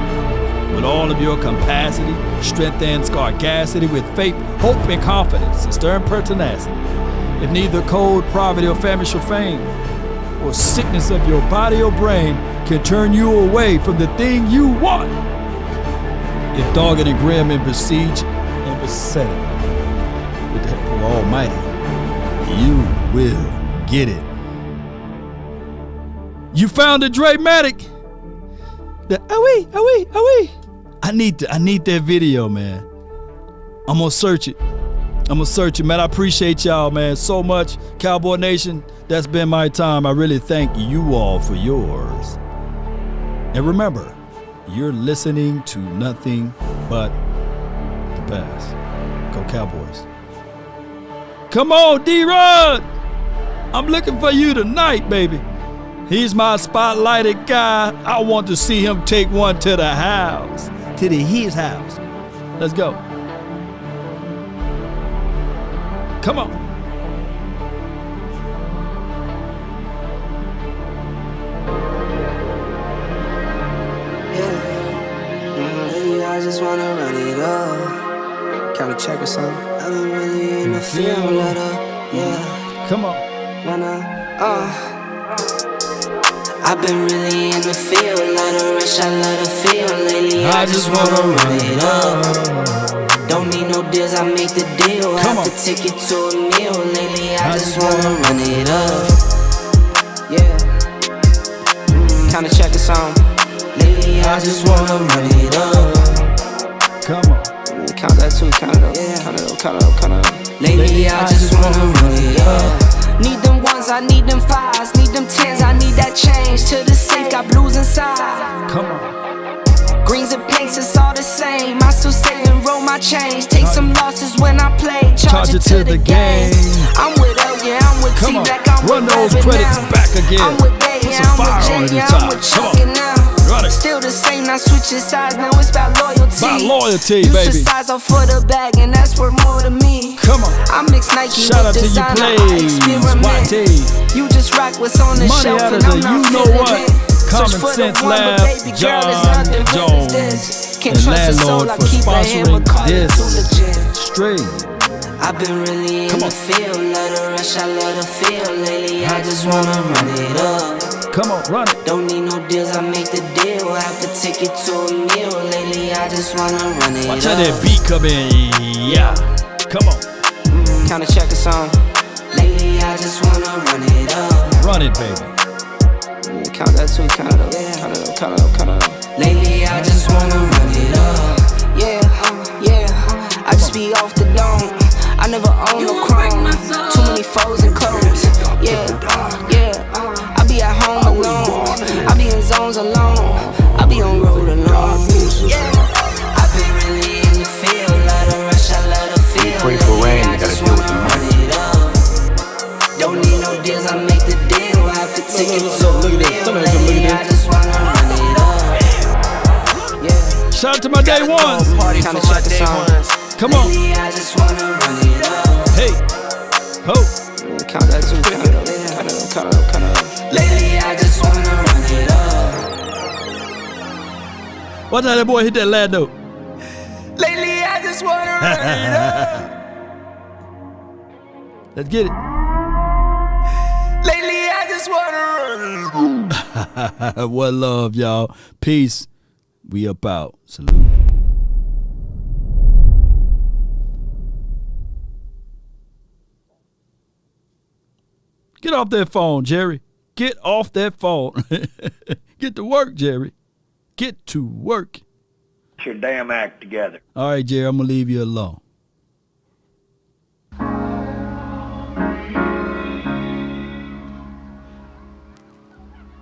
with all of your capacity, strength and scarcity, with faith, hope and confidence, and stern pertinacity. If neither cold, poverty, or famine shall feign, or sickness of your body or brain can turn you away from the thing you want. If dogged and grim and besieged and beset with the help of Almighty, you will get it. You found it, Dramatic. The away. I need that video, man. I'm gonna search it, man. I appreciate y'all, man, so much. Cowboy Nation, that's been my time. I really thank you all for yours. And remember, you're listening to nothing but the best. Go Cowboys. Come on, D-Rod. I'm looking for you tonight, baby. He's my spotlighted guy. I want to see him take one to the house, to his house. Let's go. Come on. Yeah, I just wanna run it up. Count a check or something. I don't really in the feel letter. Yeah. Come on. I've been really in the field, let her rush, I let her feel. Lately, I just wanna run it up. Don't need no deals, I make the deal. Have to take it to a meal. Lately, I just wanna run it up. Yeah. Kinda check the song. Lately, I just wanna run it up. Come on. Count that too, count it up, count it up. Lately, I just wanna run it up. Need them ones, I need them fives, need them tens, I need that change. To the safe, got blues inside. Come on. Greens and pinks, it's all the same. I still save and roll my change. Take some losses when I play, charge it to the game. I'm with L, yeah, I'm with Come on. T-Black, I'm Run with those Rabbit credits now. back again. I'm with Bay, Put yeah, some I'm fire with on it Jay, this yeah, I'm time. with Come on. Chuck now. Run it. Still the same, now switching sides, now it's about loyalty. About loyalty, Used baby. to size off for the bag, and that's worth more to me. Come on. I mix Nike Shout out with to you, designer, I plays. experiment. YT. You just rock what's on the Money shelf, out of and the I'm not you know feeling what. it. Common Search for the Sense one, but Lab, baby girl, it's John nothing but Jones. this. Can't And trust a soul, Landlord I for keep a hammer, sponsoring call it too this. legit. Straight. I've been really in the field, let her rush, I let her feel. Lately, I just wanna run it up. Come on, run it. Don't need no deals, I make the deal. Have to take it to a meal. Lately, I just wanna run it Watch up. how that beat come in. Yeah. Come on. Kinda check the song. Lately, I just wanna run it up. Run it, baby. Count that too, count it up, count it up, count it up, count it up. Lately, I just wanna run it up. Yeah, I just be off the dome. I never own no chrome. Too many foes and clothes. Yeah, I be at home alone. I be in zones alone. I be on road alone. Yeah, I've been really in the field. Let her rush, I let her feel. Pray for rain, I you gotta just deal with wanna the run it up. Don't need no deals, I make the deal. Have to take it to a meal. Lately, I just wanna run it up. Yeah. Shout out to my day ones. Kinda check the song. Come on. Lately, I just wanna run it up. Hey. Ho. Count that too, count it up, count it up, count it up, count it up. Lately, I just wanna run it up. Watch how that boy hit that lad note. Lately, I just wanna run it up. Let's get it. Lately, I just wanna run it up. What love, y'all. Peace. We up out. Salute. Get off that phone, Jerry. Get off that phone. Get to work, Jerry. Get to work. Get your damn act together. All right, Jerry, I'm going to leave you alone.